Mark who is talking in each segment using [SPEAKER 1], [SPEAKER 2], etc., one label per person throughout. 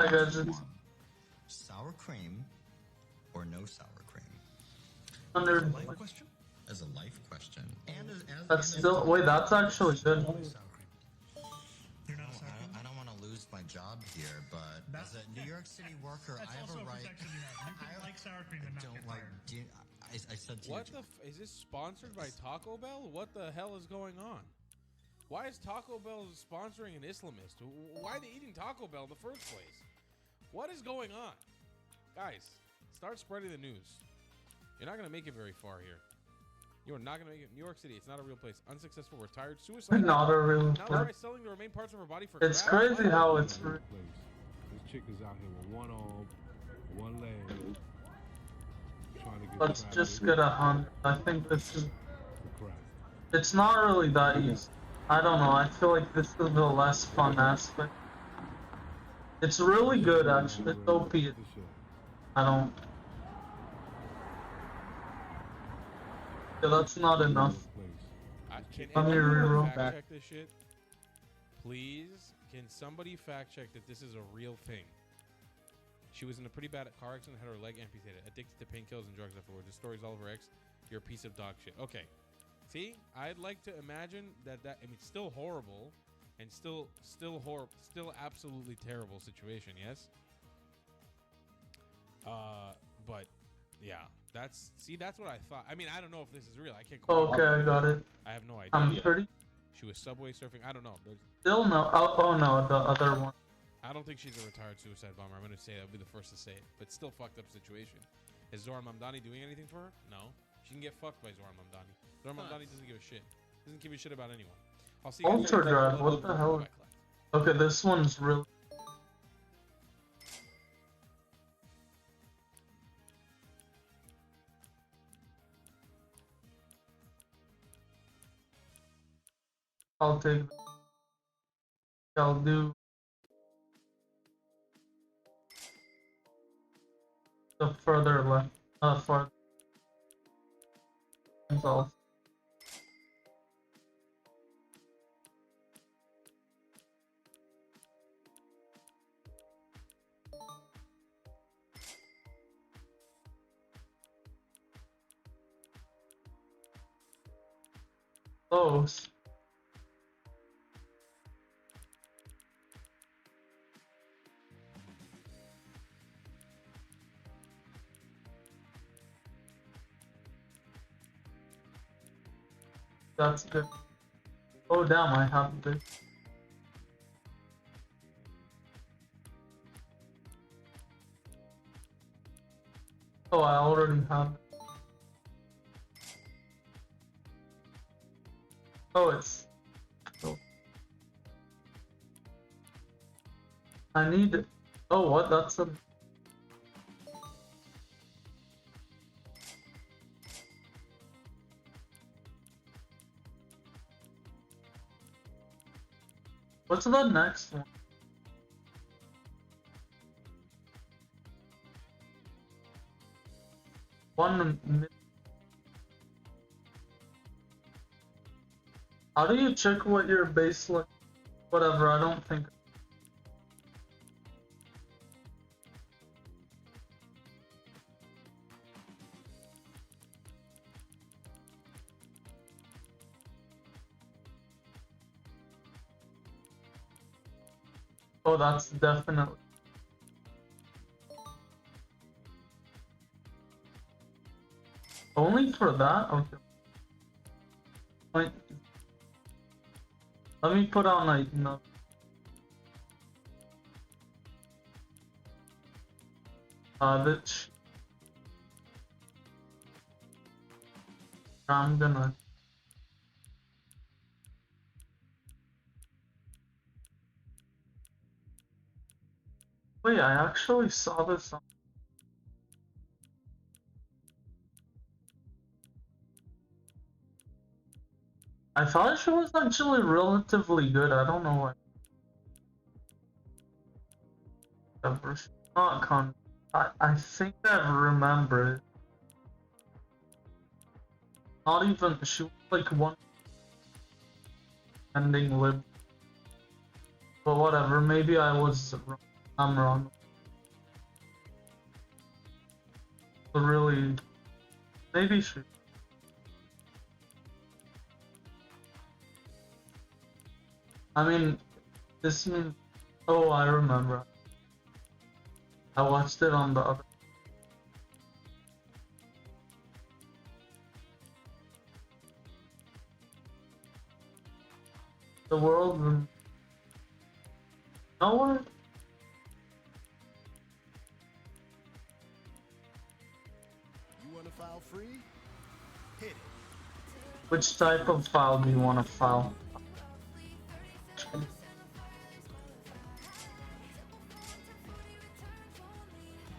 [SPEAKER 1] I guess
[SPEAKER 2] one.
[SPEAKER 1] it's
[SPEAKER 2] Sour cream or no sour cream?
[SPEAKER 1] under.
[SPEAKER 3] As a life question?
[SPEAKER 2] As a life question. And
[SPEAKER 1] That's still wait. That's actually good.
[SPEAKER 3] Sour cream. You're not a sour cream?
[SPEAKER 2] I don't want to lose my job here, but as a New York City worker,
[SPEAKER 3] That's
[SPEAKER 2] I have
[SPEAKER 3] also
[SPEAKER 2] a
[SPEAKER 3] a
[SPEAKER 2] right.
[SPEAKER 3] protection you have. You can like sour cream and not
[SPEAKER 2] Don't
[SPEAKER 3] get
[SPEAKER 2] like.
[SPEAKER 3] fired.
[SPEAKER 2] I said to
[SPEAKER 4] What
[SPEAKER 2] you.
[SPEAKER 4] is this sponsored by Taco Bell? What the hell is going on? Why is Taco Bell sponsoring an Islamist? Why are they eating Taco Bell in the first place? What is going on? Guys, start spreading the news. You're not going to make it very far here. You are not going to make it. New York City, it's not a real place. Unsuccessful, retired, suicide.
[SPEAKER 1] Not a real.
[SPEAKER 4] Now try selling the remaining parts of her body for
[SPEAKER 1] It's
[SPEAKER 4] crap.
[SPEAKER 1] crazy how it's.
[SPEAKER 5] This chick is out here with one arm, one leg, trying to get
[SPEAKER 1] Let's
[SPEAKER 5] crack
[SPEAKER 1] just
[SPEAKER 5] with
[SPEAKER 1] get a 100. I think this is.
[SPEAKER 5] the crack.
[SPEAKER 1] It's not really that easy. I don't know. I feel like this is the less fun aspect. It's really good actually. It's OP.
[SPEAKER 5] This shit.
[SPEAKER 1] I don't. Yeah, that's not enough.
[SPEAKER 4] Can
[SPEAKER 1] Let me
[SPEAKER 4] anyone
[SPEAKER 1] reroll
[SPEAKER 4] fact
[SPEAKER 1] back.
[SPEAKER 4] check this shit? Please, can somebody fact check that this is a real thing? She was in a pretty bad car accident, had her leg amputated, addicted to painkillers and drugs afterwards. The story's all over X. You're a piece of dog shit. Okay. See, I'd like to imagine that I mean, still horrible, and still horrible, still absolutely terrible situation. Yes. But yeah, that's what I thought. I mean, I don't know if this is real. I can't.
[SPEAKER 1] Okay, I got it.
[SPEAKER 4] I have no idea.
[SPEAKER 1] I'm pretty.
[SPEAKER 4] She was subway surfing. I don't know. But
[SPEAKER 1] Still no. Oh no, the other one.
[SPEAKER 4] I don't think she's a retired suicide bomber. I'm gonna say that. I'll be the first to say it. But still fucked up situation. Is Zoran Mamdani doing anything for her? No. She can get fucked by Zoran Mamdani. Zoran Mamdani doesn't give a shit. Doesn't give a shit about anyone. I'll see you guys
[SPEAKER 1] Ultra
[SPEAKER 4] later.
[SPEAKER 1] Drive. What the hell? Okay, this one's really. I'll take. I'll do. The further left. Farther. All. Close. That's good. Oh damn, I have this. Oh, I already have it. Oh, it's. Oh. I need. Oh, what? That's a. What's the next one? How do you check what your baseline? Whatever, I don't think. Oh, that's definitely. Only for that? Okay. Wait. Let me put on like no. Bitch. I'm gonna. Wait, I actually saw this on. I thought she was actually relatively good. I don't know why. Whatever. She's not con. I think I remember it. Not even. She was like one ending lib. But whatever. Maybe I was wrong. I'm wrong. But really, maybe should. I mean, this means. Oh, I remember. I watched it on the other. The world. No one.
[SPEAKER 6] You want to file free? Hit it.
[SPEAKER 1] Which type of file do you want to file?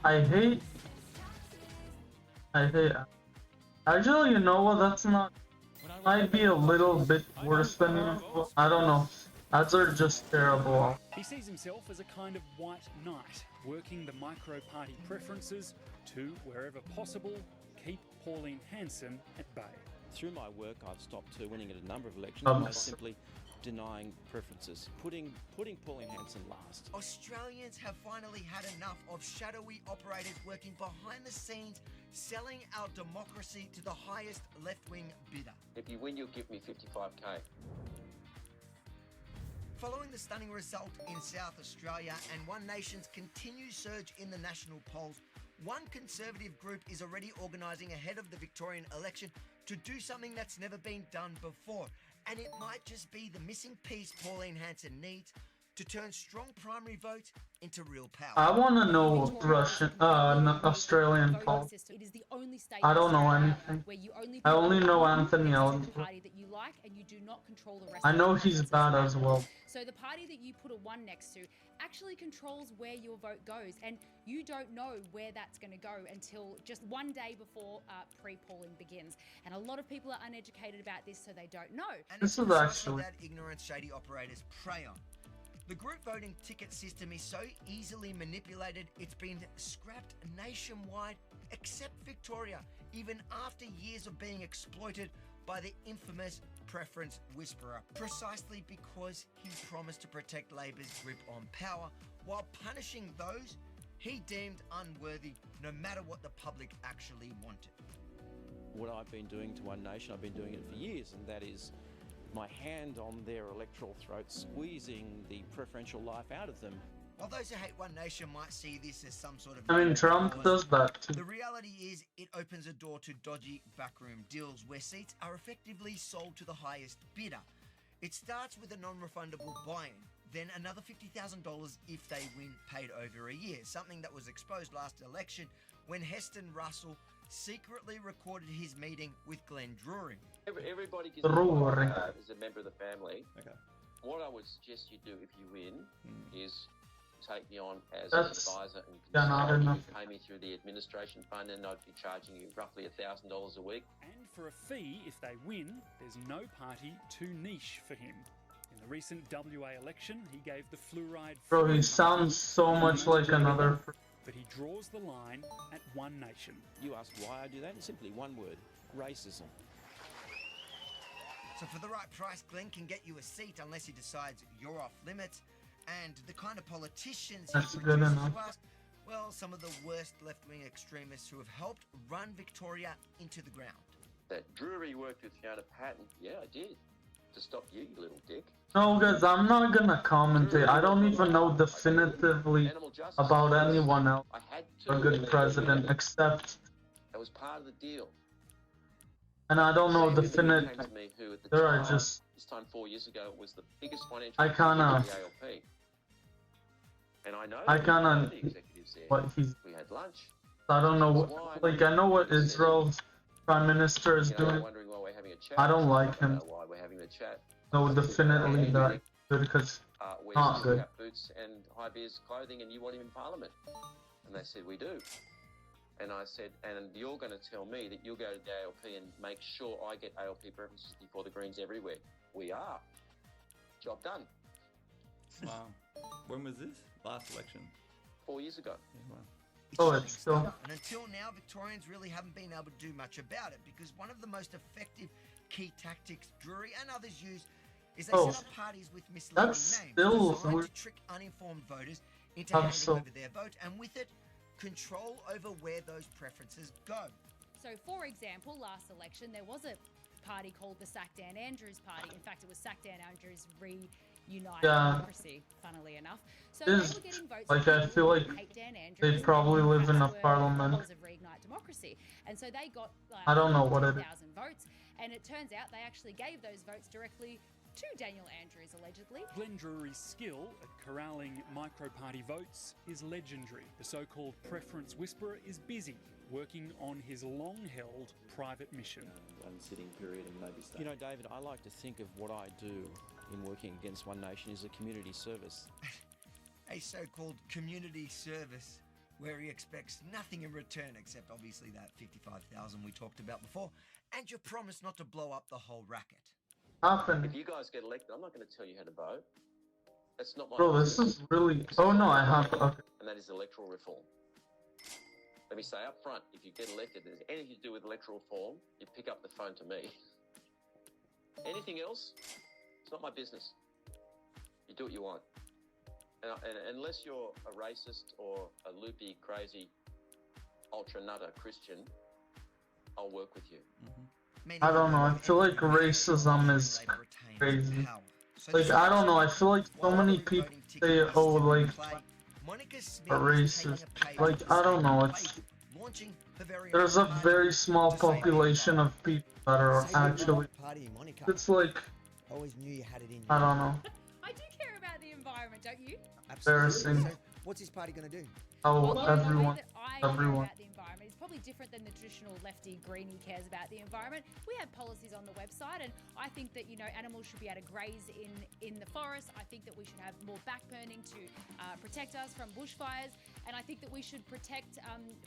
[SPEAKER 1] I hate. Actually, you know what? That's not. Might be a little bit worse than usual. I don't know. Ads are just terrible.
[SPEAKER 7] He sees himself as a kind of white knight, working the micro-party preferences to, wherever possible, keep Pauline Hanson at bay.
[SPEAKER 8] Through my work, I've stopped her winning at a number of elections by simply denying preferences, putting Pauline Hanson last.
[SPEAKER 9] Australians have finally had enough of shadowy operators working behind the scenes, selling our democracy to the highest left-wing bidder.
[SPEAKER 8] If you win, you'll give me 55k.
[SPEAKER 9] Following the stunning result in South Australia and One Nation's continued surge in the national polls, one Conservative group is already organising ahead of the Victorian election to do something that's never been done before. And it might just be the missing piece Pauline Hanson needs to turn strong primary votes into real power.
[SPEAKER 1] I want to know Australian polls.
[SPEAKER 10] It is the only state
[SPEAKER 1] I don't know anything.
[SPEAKER 10] where you only
[SPEAKER 1] I only know Anthony
[SPEAKER 10] the
[SPEAKER 1] Allen.
[SPEAKER 10] party that you like and you do not control the rest
[SPEAKER 1] I
[SPEAKER 10] of
[SPEAKER 1] know
[SPEAKER 10] the
[SPEAKER 1] he's
[SPEAKER 10] provinces.
[SPEAKER 1] bad as well.
[SPEAKER 10] So the party that you put a 1 next to actually controls where your vote goes, and you don't know where that's going to go until just one day before pre-polling begins. And a lot of people are uneducated about this, so they don't know.
[SPEAKER 9] And
[SPEAKER 1] This
[SPEAKER 9] it's
[SPEAKER 1] is
[SPEAKER 9] precisely
[SPEAKER 1] actually-
[SPEAKER 9] that ignorance shady operators prey on. The group voting ticket system is so easily manipulated, it's been scrapped nationwide, except Victoria, even after years of being exploited by the infamous preference whisperer, precisely because he promised to protect Labor's grip on power while punishing those he deemed unworthy, no matter what the public actually wanted.
[SPEAKER 8] What I've been doing to One Nation, I've been doing it for years, and that is my hand on their electoral throat, squeezing the preferential life out of them.
[SPEAKER 9] While those who hate One Nation might see this as some sort of...
[SPEAKER 1] I mean, Trump does that too.
[SPEAKER 9] The reality is it opens a door to dodgy backroom deals where seats are effectively sold to the highest bidder. It starts with a non-refundable buy-in, then another $50,000 if they win paid over a year, something that was exposed last election when Heston Russell secretly recorded his meeting with Glenn Drury.
[SPEAKER 8] Everybody gives
[SPEAKER 1] Drury.
[SPEAKER 8] as a member of the family. Okay. What I would suggest you do if you win is take me on as an advisor and
[SPEAKER 1] not
[SPEAKER 8] consultant.
[SPEAKER 1] enough.
[SPEAKER 8] You pay me through the administration fund, and I'd be charging you roughly $1,000 a week.
[SPEAKER 7] And for a fee, if they win, there's no party too niche for him. In the recent WA election, he gave the fluoride...
[SPEAKER 1] Bro, he sounds so much like another.
[SPEAKER 7] But he draws the line at One Nation.
[SPEAKER 8] You ask why I do that? It's simply one word: racism.
[SPEAKER 9] So for the right price, Glenn can get you a seat unless he decides you're off limits. And the kind of politicians
[SPEAKER 1] That's
[SPEAKER 9] he
[SPEAKER 1] good
[SPEAKER 9] produces
[SPEAKER 1] enough.
[SPEAKER 9] to us, well, some of the worst left-wing extremists who have helped run Victoria into the ground.
[SPEAKER 8] That Drury worked with Fiona Patton. Yeah, I did. To stop you, you little dick.
[SPEAKER 1] No, guys, I'm not gonna commentate. I don't even know definitively
[SPEAKER 8] Animal justice.
[SPEAKER 1] about anyone else.
[SPEAKER 8] I had to.
[SPEAKER 1] A good president, except,
[SPEAKER 8] That was part of the deal.
[SPEAKER 1] and I don't know
[SPEAKER 8] Same people
[SPEAKER 1] definite.
[SPEAKER 8] came to me who at the
[SPEAKER 1] There are
[SPEAKER 8] time,
[SPEAKER 1] just.
[SPEAKER 8] this time 4 years ago, was the biggest financial
[SPEAKER 1] I kinda-
[SPEAKER 8] executive of the ALP. And I know
[SPEAKER 1] I
[SPEAKER 8] that
[SPEAKER 1] kinda-
[SPEAKER 8] the executives there.
[SPEAKER 1] What he's.
[SPEAKER 8] We had lunch.
[SPEAKER 1] I don't know what. Like, I know what Israel's prime minister is
[SPEAKER 8] You know,
[SPEAKER 1] doing.
[SPEAKER 8] wondering why we're having a chat.
[SPEAKER 1] I don't like
[SPEAKER 8] I don't
[SPEAKER 1] him.
[SPEAKER 8] know why we're having a chat.
[SPEAKER 1] No, definitely that good because
[SPEAKER 8] We're
[SPEAKER 1] not
[SPEAKER 8] talking
[SPEAKER 1] good.
[SPEAKER 8] about boots and high-vis clothing, and you want him in Parliament. And they said, we do. And I said, and you're going to tell me that you'll go to the ALP and make sure I get ALP preferences before the Greens everywhere. We are. Job done.
[SPEAKER 11] Wow. When was this? Last election?
[SPEAKER 8] 4 years ago.
[SPEAKER 11] Yeah, wow.
[SPEAKER 1] oh, it's still.
[SPEAKER 9] And until now, Victorians really haven't been able to do much about it because one of the most effective key tactics Drury and others use is they
[SPEAKER 1] Oh,
[SPEAKER 9] set up parties with misleading
[SPEAKER 1] that's
[SPEAKER 9] names
[SPEAKER 1] still
[SPEAKER 9] designed
[SPEAKER 1] weird.
[SPEAKER 9] to trick uninformed voters into handing
[SPEAKER 1] Absolutely.
[SPEAKER 9] over their vote, and with it, control over where those preferences go.
[SPEAKER 10] So, for example, last election, there was a party called the Sack Dan Andrews Party. In fact, it was Sack Dan Andrews Reunite Democracy, funnily enough. So they
[SPEAKER 1] This-
[SPEAKER 10] were getting votes.
[SPEAKER 1] like,
[SPEAKER 10] from
[SPEAKER 1] I
[SPEAKER 10] people
[SPEAKER 1] feel
[SPEAKER 10] who
[SPEAKER 1] like
[SPEAKER 10] hate Dan Andrews,
[SPEAKER 1] they
[SPEAKER 10] and
[SPEAKER 1] probably live in a
[SPEAKER 10] perhaps were
[SPEAKER 1] parliament.
[SPEAKER 10] followers of Reignite Democracy. And so they got
[SPEAKER 1] I don't know what it is.
[SPEAKER 10] 1,000 votes. And it turns out they actually gave those votes directly to Daniel Andrews, allegedly.
[SPEAKER 7] Glenn Drury's skill at corralling micro-party votes is legendary. The so-called preference whisperer is busy working on his long-held private mission.
[SPEAKER 12] One sitting period and maybe stay.
[SPEAKER 13] You know, David, I like to think of what I do in working against One Nation as a community service.
[SPEAKER 9] A so-called community service where he expects nothing in return except obviously that 55,000 we talked about before, and your promise not to blow up the whole racket.
[SPEAKER 8] If you guys get elected, I'm not going to tell you how to vote. That's not my
[SPEAKER 1] Bro, this is really. Oh no, I have. Okay.
[SPEAKER 8] And that is electoral reform. Let me say up front, if you get elected, there's anything to do with electoral reform, you pick up the phone to me. Anything else, it's not my business. You do what you want. And unless you're a racist or a loopy, crazy, ultra nutter Christian, I'll work with you.
[SPEAKER 1] I don't know. I feel like racism is crazy. Like, I don't know. I feel like so many people say, oh, like, are racist. Like, I don't know. There's a very small population of people that are actually. It's like,
[SPEAKER 9] Always knew you had it in you.
[SPEAKER 1] I don't know.
[SPEAKER 10] I do care about the environment, don't you?
[SPEAKER 1] Embarrassing.
[SPEAKER 9] So what's his party going to do?
[SPEAKER 1] How
[SPEAKER 10] Well, the way
[SPEAKER 1] everyone,
[SPEAKER 10] that I care
[SPEAKER 1] everyone.
[SPEAKER 10] about the environment is probably different than the traditional lefty greenie cares about the environment. We have policies on the website, and I think that, you know, animals should be able to graze in the forest. I think that we should have more backburning to protect us from bushfires, and I think that we should protect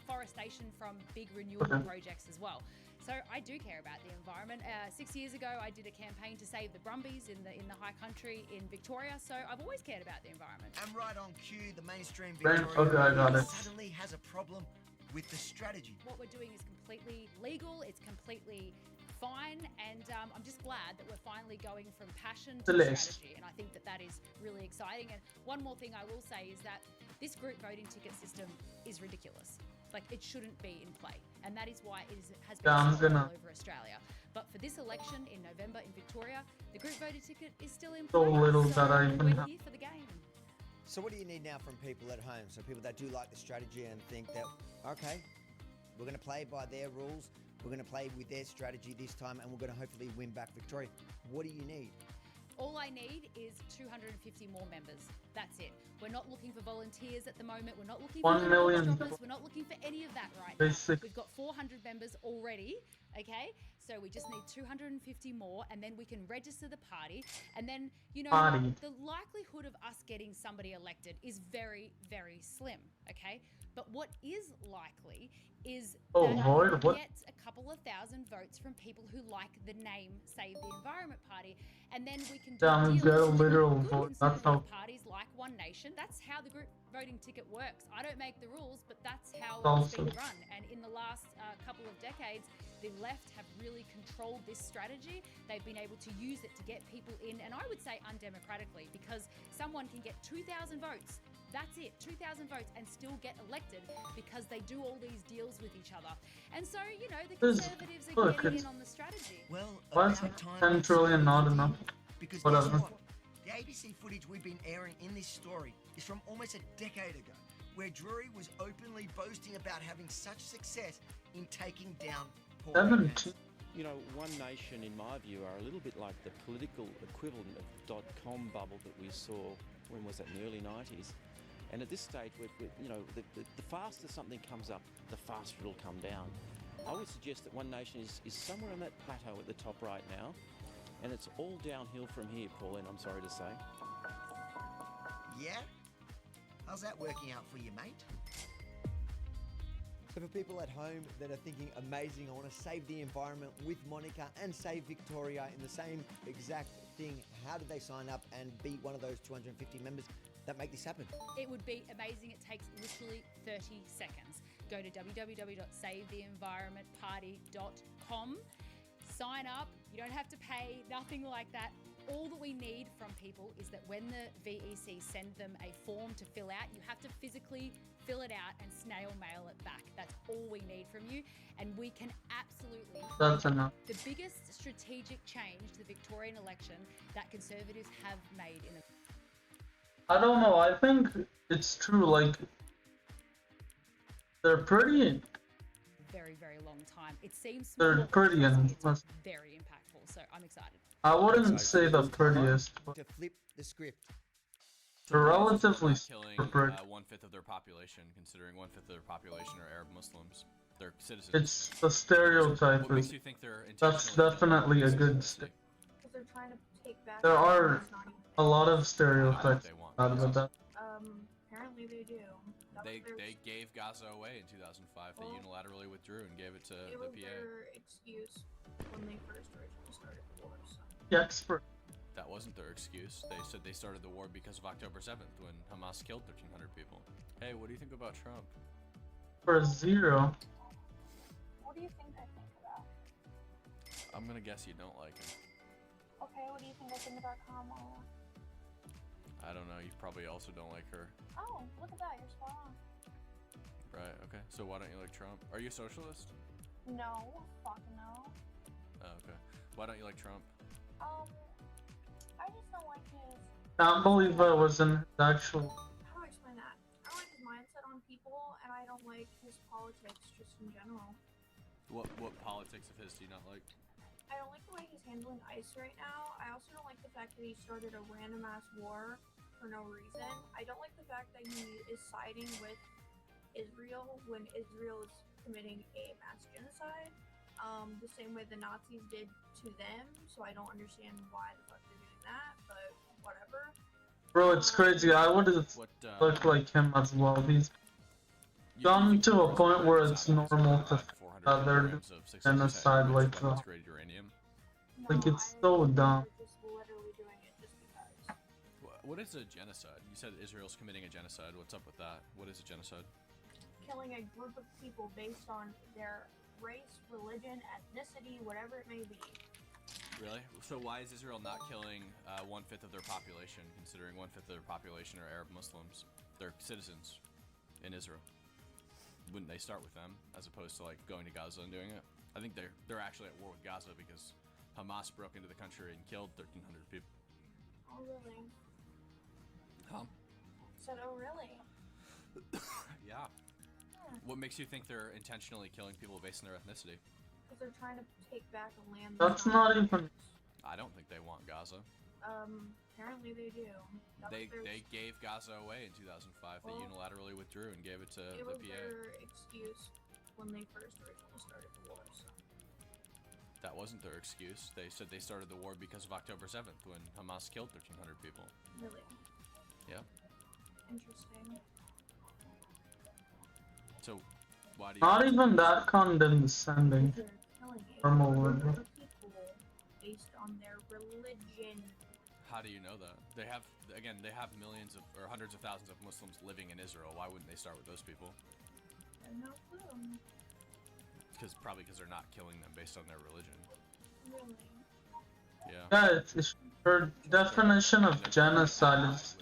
[SPEAKER 10] forestation from big renewable projects as well. So I do care about the environment. 6 years ago, I did a campaign to save the brumbies in the high country in Victoria. So I've always cared about the environment.
[SPEAKER 9] And right on cue, the mainstream
[SPEAKER 1] Right,
[SPEAKER 9] Victoria
[SPEAKER 1] okay, I got it.
[SPEAKER 9] suddenly has a problem with the strategy.
[SPEAKER 10] What we're doing is completely legal. It's completely fine, and I'm just glad that we're finally going from passion to strategy. And I think that that is really exciting. And one more thing I will say is that this group voting ticket system is ridiculous. Like, it shouldn't be in play, and that is why it has been all over Australia. But for this election in November in Victoria, the group voting ticket is still in
[SPEAKER 1] So
[SPEAKER 10] play.
[SPEAKER 1] little
[SPEAKER 10] so
[SPEAKER 1] that I even
[SPEAKER 10] we're
[SPEAKER 1] have.
[SPEAKER 10] here for the game.
[SPEAKER 14] So what do you need now from people at home? So people that do like the strategy and think that, okay, we're going to play by their rules, we're going to play with their strategy this time, and we're going to hopefully win back Victoria. What do you need?
[SPEAKER 10] All I need is 250 more members. That's it. We're not looking for volunteers at the moment. We're not looking for
[SPEAKER 1] 1 million.
[SPEAKER 10] droppers. We're not looking for any of that right
[SPEAKER 1] Basic.
[SPEAKER 10] now. We've got 400 members already, okay? So we just need 250 more, and then we can register the party. And then, you know,
[SPEAKER 1] Party.
[SPEAKER 10] the likelihood of us getting somebody elected is very, very slim, okay? But what is likely is
[SPEAKER 1] Oh,
[SPEAKER 10] that
[SPEAKER 1] Lord,
[SPEAKER 10] we
[SPEAKER 1] what?
[SPEAKER 10] get a couple of thousand votes from people who like the name Save the Environment Party, and then we can do
[SPEAKER 1] Damn,
[SPEAKER 10] deals
[SPEAKER 1] get a
[SPEAKER 10] with
[SPEAKER 1] literal
[SPEAKER 10] good
[SPEAKER 1] vote. That's
[SPEAKER 10] conservative
[SPEAKER 1] how.
[SPEAKER 10] parties like One Nation. That's how the group voting ticket works. I don't make the rules, but that's how it's been
[SPEAKER 1] Also-
[SPEAKER 10] run. And in the last couple of decades, the left have really controlled this strategy. They've been able to use it to get people in, and I would say undemocratically, because someone can get 2,000 votes. That's it, 2,000 votes, and still get elected because they do all these deals with each other. And so, you know, the
[SPEAKER 1] This-
[SPEAKER 10] Conservatives are
[SPEAKER 1] look,
[SPEAKER 10] getting
[SPEAKER 1] it's-
[SPEAKER 10] in on the strategy.
[SPEAKER 9] Well,
[SPEAKER 1] Why is
[SPEAKER 9] about time
[SPEAKER 1] 10
[SPEAKER 9] we
[SPEAKER 1] trillion
[SPEAKER 9] see
[SPEAKER 1] not
[SPEAKER 9] it.
[SPEAKER 1] enough?
[SPEAKER 9] Because
[SPEAKER 1] Whatever.
[SPEAKER 9] guess what? The ABC footage we've been airing in this story is from almost a decade ago, where Drury was openly boasting about having such success in taking down poor
[SPEAKER 1] 17.
[SPEAKER 13] You know, One Nation, in my view, are a little bit like the political equivalent of the .com bubble that we saw, when was that, in the early 90s? And at this stage, you know, the faster something comes up, the faster it'll come down. I would suggest that One Nation is somewhere on that plateau at the top right now, and it's all downhill from here, Pauline, I'm sorry to say.
[SPEAKER 9] Yeah? How's that working out for you, mate?
[SPEAKER 14] So for people at home that are thinking, amazing, I want to save the environment with Monica and save Victoria in the same exact thing, how do they sign up and be one of those 250 members that make this happen?
[SPEAKER 10] It would be amazing. It takes literally 30 seconds. Go to www.savetheenvironmentparty.com. Sign up. You don't have to pay, nothing like that. all that we need from people is that when the VEC send them a form to fill out, you have to physically fill it out and snail mail it back. That's all we need from you, and we can absolutely.
[SPEAKER 1] That's enough.
[SPEAKER 10] The biggest strategic change to the Victorian election that Conservatives have made in the.
[SPEAKER 1] I don't know, I think it's true, like, they're pretty.
[SPEAKER 10] Very, very long time. It seems
[SPEAKER 1] They're
[SPEAKER 10] small,
[SPEAKER 1] pretty
[SPEAKER 10] but
[SPEAKER 1] and
[SPEAKER 10] it's very impactful. So I'm excited.
[SPEAKER 1] I wouldn't say the prettiest, but
[SPEAKER 14] To flip the script.
[SPEAKER 1] they're relatively
[SPEAKER 15] killing
[SPEAKER 1] super pretty.
[SPEAKER 15] 1/5 of their population, considering 1/5 of their population are Arab Muslims. They're citizens.
[SPEAKER 1] It's the stereotype.
[SPEAKER 15] What makes you think they're
[SPEAKER 1] That's
[SPEAKER 15] intentionally
[SPEAKER 1] definitely a good.
[SPEAKER 16] Because they're trying to take back.
[SPEAKER 1] There are a lot of stereotypes out of that.
[SPEAKER 16] Apparently they do.
[SPEAKER 15] They gave Gaza away in 2005. They unilaterally withdrew and gave it to
[SPEAKER 16] It
[SPEAKER 15] the
[SPEAKER 16] was
[SPEAKER 15] PA.
[SPEAKER 16] their excuse when they first originally started the war. So.
[SPEAKER 1] The expert.
[SPEAKER 15] That wasn't their excuse. They said they started the war because of October 7th when Hamas killed 1,300 people. Hey, what do you think about Trump?
[SPEAKER 1] For 0.
[SPEAKER 16] What do you think I think about?
[SPEAKER 15] I'm gonna guess you don't like him.
[SPEAKER 16] Okay, what do you think I think about Kamala?
[SPEAKER 15] I don't know. You probably also don't like her.
[SPEAKER 16] Oh, look at that, you're spot on.
[SPEAKER 15] Right, okay. So why don't you like Trump? Are you a socialist?
[SPEAKER 16] No, fuck no.
[SPEAKER 15] Oh, okay. Why don't you like Trump?
[SPEAKER 16] I just don't like his.
[SPEAKER 1] Can't believe I was in his actual.
[SPEAKER 16] How do I explain that? I don't like his mindset on people, and I don't like his politics just in general.
[SPEAKER 15] What politics of his do you not like?
[SPEAKER 16] I don't like the way he's handling ICE right now. I also don't like the fact that he started a random ass war for no reason. I don't like the fact that he is siding with Israel when Israel is committing a mass genocide. The same way the Nazis did to them, so I don't understand why the fuck they're doing that, but whatever.
[SPEAKER 1] Bro, it's crazy. I would have looked like him as well. He's gone to a point where it's normal to they're genocide like that. Like, it's so dumb.
[SPEAKER 15] What is a genocide? You said Israel's committing a genocide. What's up with that? What is a genocide?
[SPEAKER 16] Killing a group of people based on their race, religion, ethnicity, whatever it may be.
[SPEAKER 15] Really? So why is Israel not killing 1/5 of their population, considering 1/5 of their population are Arab Muslims? They're citizens in Israel. Wouldn't they start with them as opposed to like going to Gaza and doing it? I think they're actually at war with Gaza because Hamas broke into the country and killed 1,300 people.
[SPEAKER 16] Oh really?
[SPEAKER 15] Huh?
[SPEAKER 16] Said oh really?
[SPEAKER 15] Yeah. What makes you think they're intentionally killing people based on their ethnicity?
[SPEAKER 16] Because they're trying to take back a land.
[SPEAKER 1] That's not even.
[SPEAKER 15] I don't think they want Gaza.
[SPEAKER 16] Apparently they do.
[SPEAKER 15] They gave Gaza away in 2005. They unilaterally withdrew and gave it to
[SPEAKER 16] it
[SPEAKER 15] the
[SPEAKER 16] was
[SPEAKER 15] PA.
[SPEAKER 16] their excuse when they first originally started the war. So.
[SPEAKER 15] That wasn't their excuse. They said they started the war because of October 7th when Hamas killed 1,300 people.
[SPEAKER 16] Really?
[SPEAKER 15] Yeah.
[SPEAKER 16] Interesting.
[SPEAKER 15] So, why do you...
[SPEAKER 1] Not even that condescending.
[SPEAKER 16] They're killing
[SPEAKER 1] Normal
[SPEAKER 16] a
[SPEAKER 1] word.
[SPEAKER 16] group of people based on their religion.
[SPEAKER 15] How do you know that? They have, again, they have millions of, or hundreds of thousands of Muslims living in Israel. Why wouldn't they start with those people?
[SPEAKER 16] I have no clue.
[SPEAKER 15] Probably because they're not killing them based on their religion.
[SPEAKER 16] Really?
[SPEAKER 15] Yeah.
[SPEAKER 1] Yeah, her definition of genocide is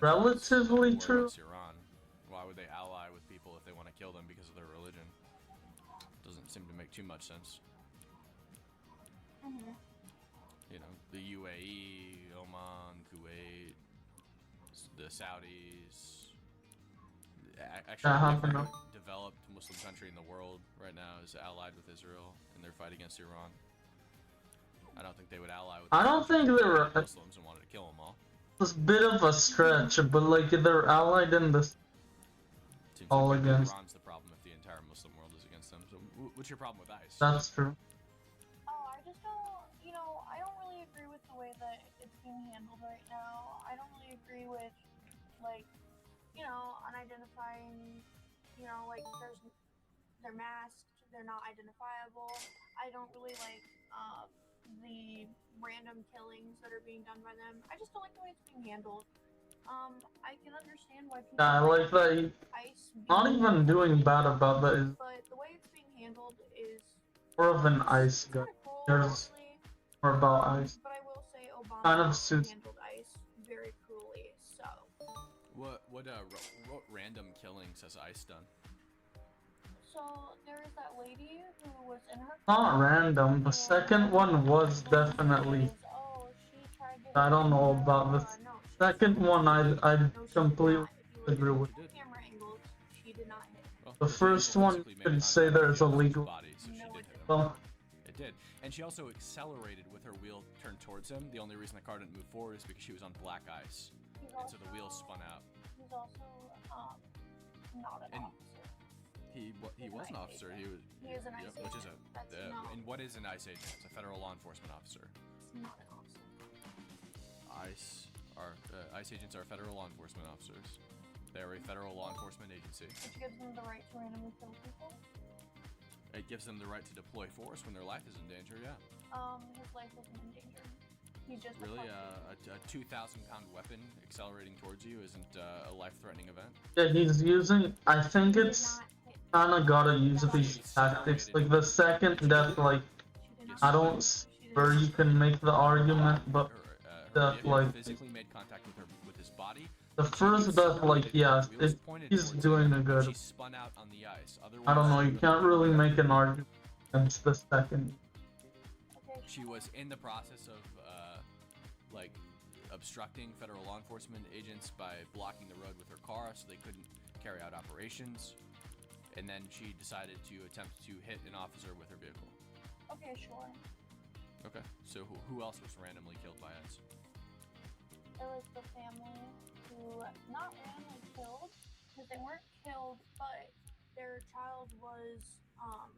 [SPEAKER 1] relatively true.
[SPEAKER 15] Iran. Why would they ally with people if they want to kill them because of their religion? Doesn't seem to make too much sense. You know, the UAE, Oman, Kuwait, the Saudis. Actually, every developed Muslim country in the world right now is allied with Israel in their fight against Iran. I don't think they would ally with.
[SPEAKER 1] I don't think they're
[SPEAKER 15] Muslims and wanted to kill them all.
[SPEAKER 1] It's a bit of a stretch, but like they're allied in this.
[SPEAKER 15] Seems
[SPEAKER 1] all
[SPEAKER 15] like
[SPEAKER 1] against.
[SPEAKER 15] Iran's the problem if the entire Muslim world is against them. So, what's your problem with ICE?
[SPEAKER 1] That's true.
[SPEAKER 16] Oh, I just don't, I don't really agree with the way that it's being handled right now. I don't really agree with, like, unidentifying, like, they're masked, they're not identifiable. I don't really like, the random killings that are being done by them. I just don't like the way it's being handled. I can understand why people
[SPEAKER 1] Like that.
[SPEAKER 16] ICE
[SPEAKER 1] Not even doing bad about that is
[SPEAKER 16] but the way it's being handled is
[SPEAKER 1] more of an ICE guy. There's more about ICE.
[SPEAKER 16] But I will say
[SPEAKER 1] kind of suits.
[SPEAKER 16] handled ICE very cruelly. So.
[SPEAKER 15] What random killings has ICE done?
[SPEAKER 16] So there was that lady who was in her.
[SPEAKER 1] Not random. The second one was definitely. I don't know about the second one. I completely agree with.
[SPEAKER 16] Camera angles, she did not hit.
[SPEAKER 15] Well,
[SPEAKER 1] The first one could say there's a legal.
[SPEAKER 15] Body, so she did hit him.
[SPEAKER 1] Well,
[SPEAKER 15] it did, and she also accelerated with her wheel turned towards him. The only reason the car didn't move forward is because she was on black ice, and so the wheels spun out.
[SPEAKER 16] He's also not an officer.
[SPEAKER 15] He was an officer. He was.
[SPEAKER 16] He is an ICE
[SPEAKER 15] which is
[SPEAKER 16] agent.
[SPEAKER 15] and what is an ICE agent? It's a federal law enforcement officer.
[SPEAKER 16] It's not an officer.
[SPEAKER 15] ICE agents are federal law enforcement officers. They are a federal law enforcement agency.
[SPEAKER 16] Which gives them the right to randomly kill people.
[SPEAKER 15] It gives them the right to deploy force when their life is in danger. Yeah.
[SPEAKER 16] His life wasn't in danger. He's just
[SPEAKER 15] really a 2,000-pound weapon accelerating towards you isn't a life-threatening event.
[SPEAKER 1] yeah, he's using. I think it's kind of gotta use these tactics. Like the second death, like I don't where you can make the argument, but that like
[SPEAKER 15] physically made contact with his body.
[SPEAKER 1] The first death, like yeah, he's doing a good.
[SPEAKER 15] She spun out on the ice.
[SPEAKER 1] I don't know. You can't really make an argument against the second.
[SPEAKER 15] She was in the process of like obstructing federal law enforcement agents by blocking the road with her car, so they couldn't carry out operations. And then she decided to attempt to hit an officer with her vehicle.
[SPEAKER 16] Okay, sure.
[SPEAKER 15] Okay, so who else was randomly killed by ICE?
[SPEAKER 16] There was the family who not randomly killed, because they weren't killed, but their child was I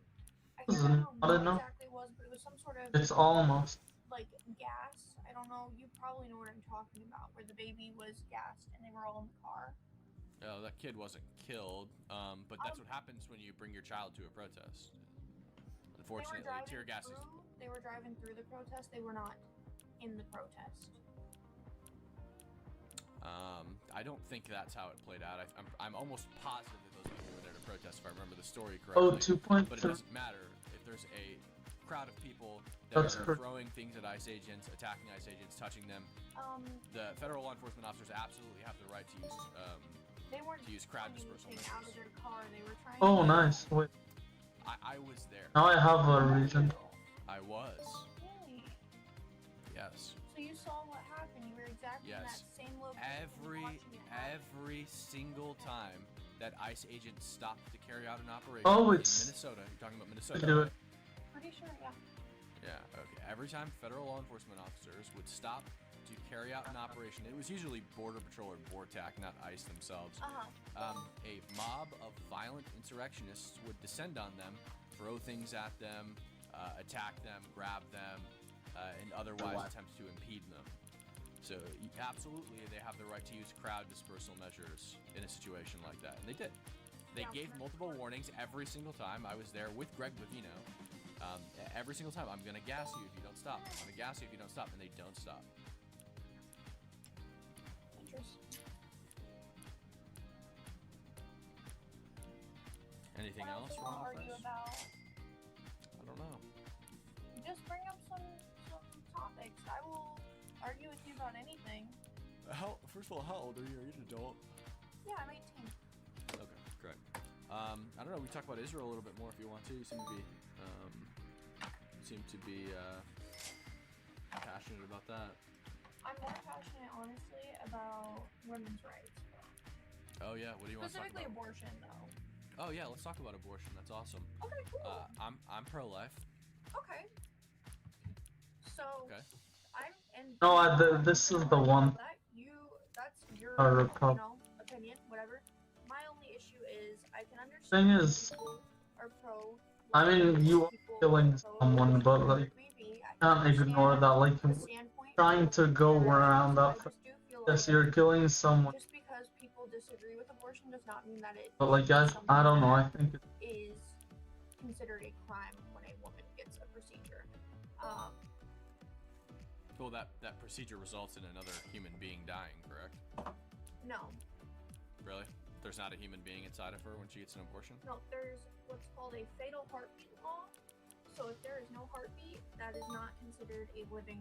[SPEAKER 16] can't remember what exactly it was, but it was some sort of.
[SPEAKER 1] It's almost.
[SPEAKER 16] Like gas. I don't know. You probably know what I'm talking about, where the baby was gassed and they were all in the car.
[SPEAKER 15] Oh, that kid wasn't killed, but that's what happens when you bring your child to a protest. Unfortunately, tear gas is...
[SPEAKER 16] They were driving through the protest. They were not in the protest.
[SPEAKER 15] I don't think that's how it played out. I'm almost positive that those people were there to protest, if I remember the story correctly.
[SPEAKER 1] Oh, 2.3.
[SPEAKER 15] But it doesn't matter if there's a crowd of people that are throwing things at ICE agents, attacking ICE agents, touching them. The federal law enforcement officers absolutely have the right to use crowd dispersal measures.
[SPEAKER 16] Out of their car. They were trying
[SPEAKER 1] Oh, nice. Wait.
[SPEAKER 15] I was there.
[SPEAKER 1] Now I have a reason.
[SPEAKER 15] I was.
[SPEAKER 16] Really?
[SPEAKER 15] Yes.
[SPEAKER 16] So you saw what happened. You were exactly in that same location.
[SPEAKER 15] Every single time that ICE agents stopped to carry out an operation
[SPEAKER 1] in
[SPEAKER 15] Minnesota. You're talking about Minnesota,
[SPEAKER 1] do
[SPEAKER 15] right?
[SPEAKER 16] Pretty sure, yeah.
[SPEAKER 15] Yeah, okay. Every time federal law enforcement officers would stop to carry out an operation, it was usually Border Patrol or BORTAC, not ICE themselves. A mob of violent insurrectionists would descend on them, throw things at them, attack them, grab them, and otherwise attempt to impede them. So absolutely, they have the right to use crowd dispersal measures in a situation like that, and they did. They gave multiple warnings every single time. I was there with Greg Bavino. Every single time, I'm gonna gas you if you don't stop. I'm gonna gas you if you don't stop, and they don't stop. Anything else wrong with this? I don't know.
[SPEAKER 16] Just bring up some topics. I will argue with you about anything.
[SPEAKER 15] First of all, how old are you? Are you an adult?
[SPEAKER 16] Yeah, I'm 18.
[SPEAKER 15] Okay, great. I don't know. We talk about Israel a little bit more if you want to. You seem to be passionate about that.
[SPEAKER 16] I'm more passionate, honestly, about women's rights.
[SPEAKER 15] Oh yeah, what do you want to talk about?
[SPEAKER 16] Specifically abortion, though.
[SPEAKER 15] Oh yeah, let's talk about abortion. That's awesome.
[SPEAKER 16] Okay, cool.
[SPEAKER 15] I'm pro-life.
[SPEAKER 16] Okay. So.
[SPEAKER 15] Okay.
[SPEAKER 1] No, this is the one.
[SPEAKER 16] That's your opinion, whatever. My only issue is I can understand
[SPEAKER 1] Thing is,
[SPEAKER 16] people are pro.
[SPEAKER 1] I mean, you are killing someone, but like, can't ignore that. Like, trying to go around that. Yes, you're killing someone.
[SPEAKER 16] Just because people disagree with abortion does not mean that it.
[SPEAKER 1] But like, I don't know. I think it
[SPEAKER 16] is considered a crime when a woman gets a procedure.
[SPEAKER 15] Well, that procedure results in another human being dying, correct?
[SPEAKER 16] No.
[SPEAKER 15] Really? There's not a human being inside of her when she gets an abortion?
[SPEAKER 16] No, there's what's called a fatal heartbeat law. So if there is no heartbeat, that is not considered a living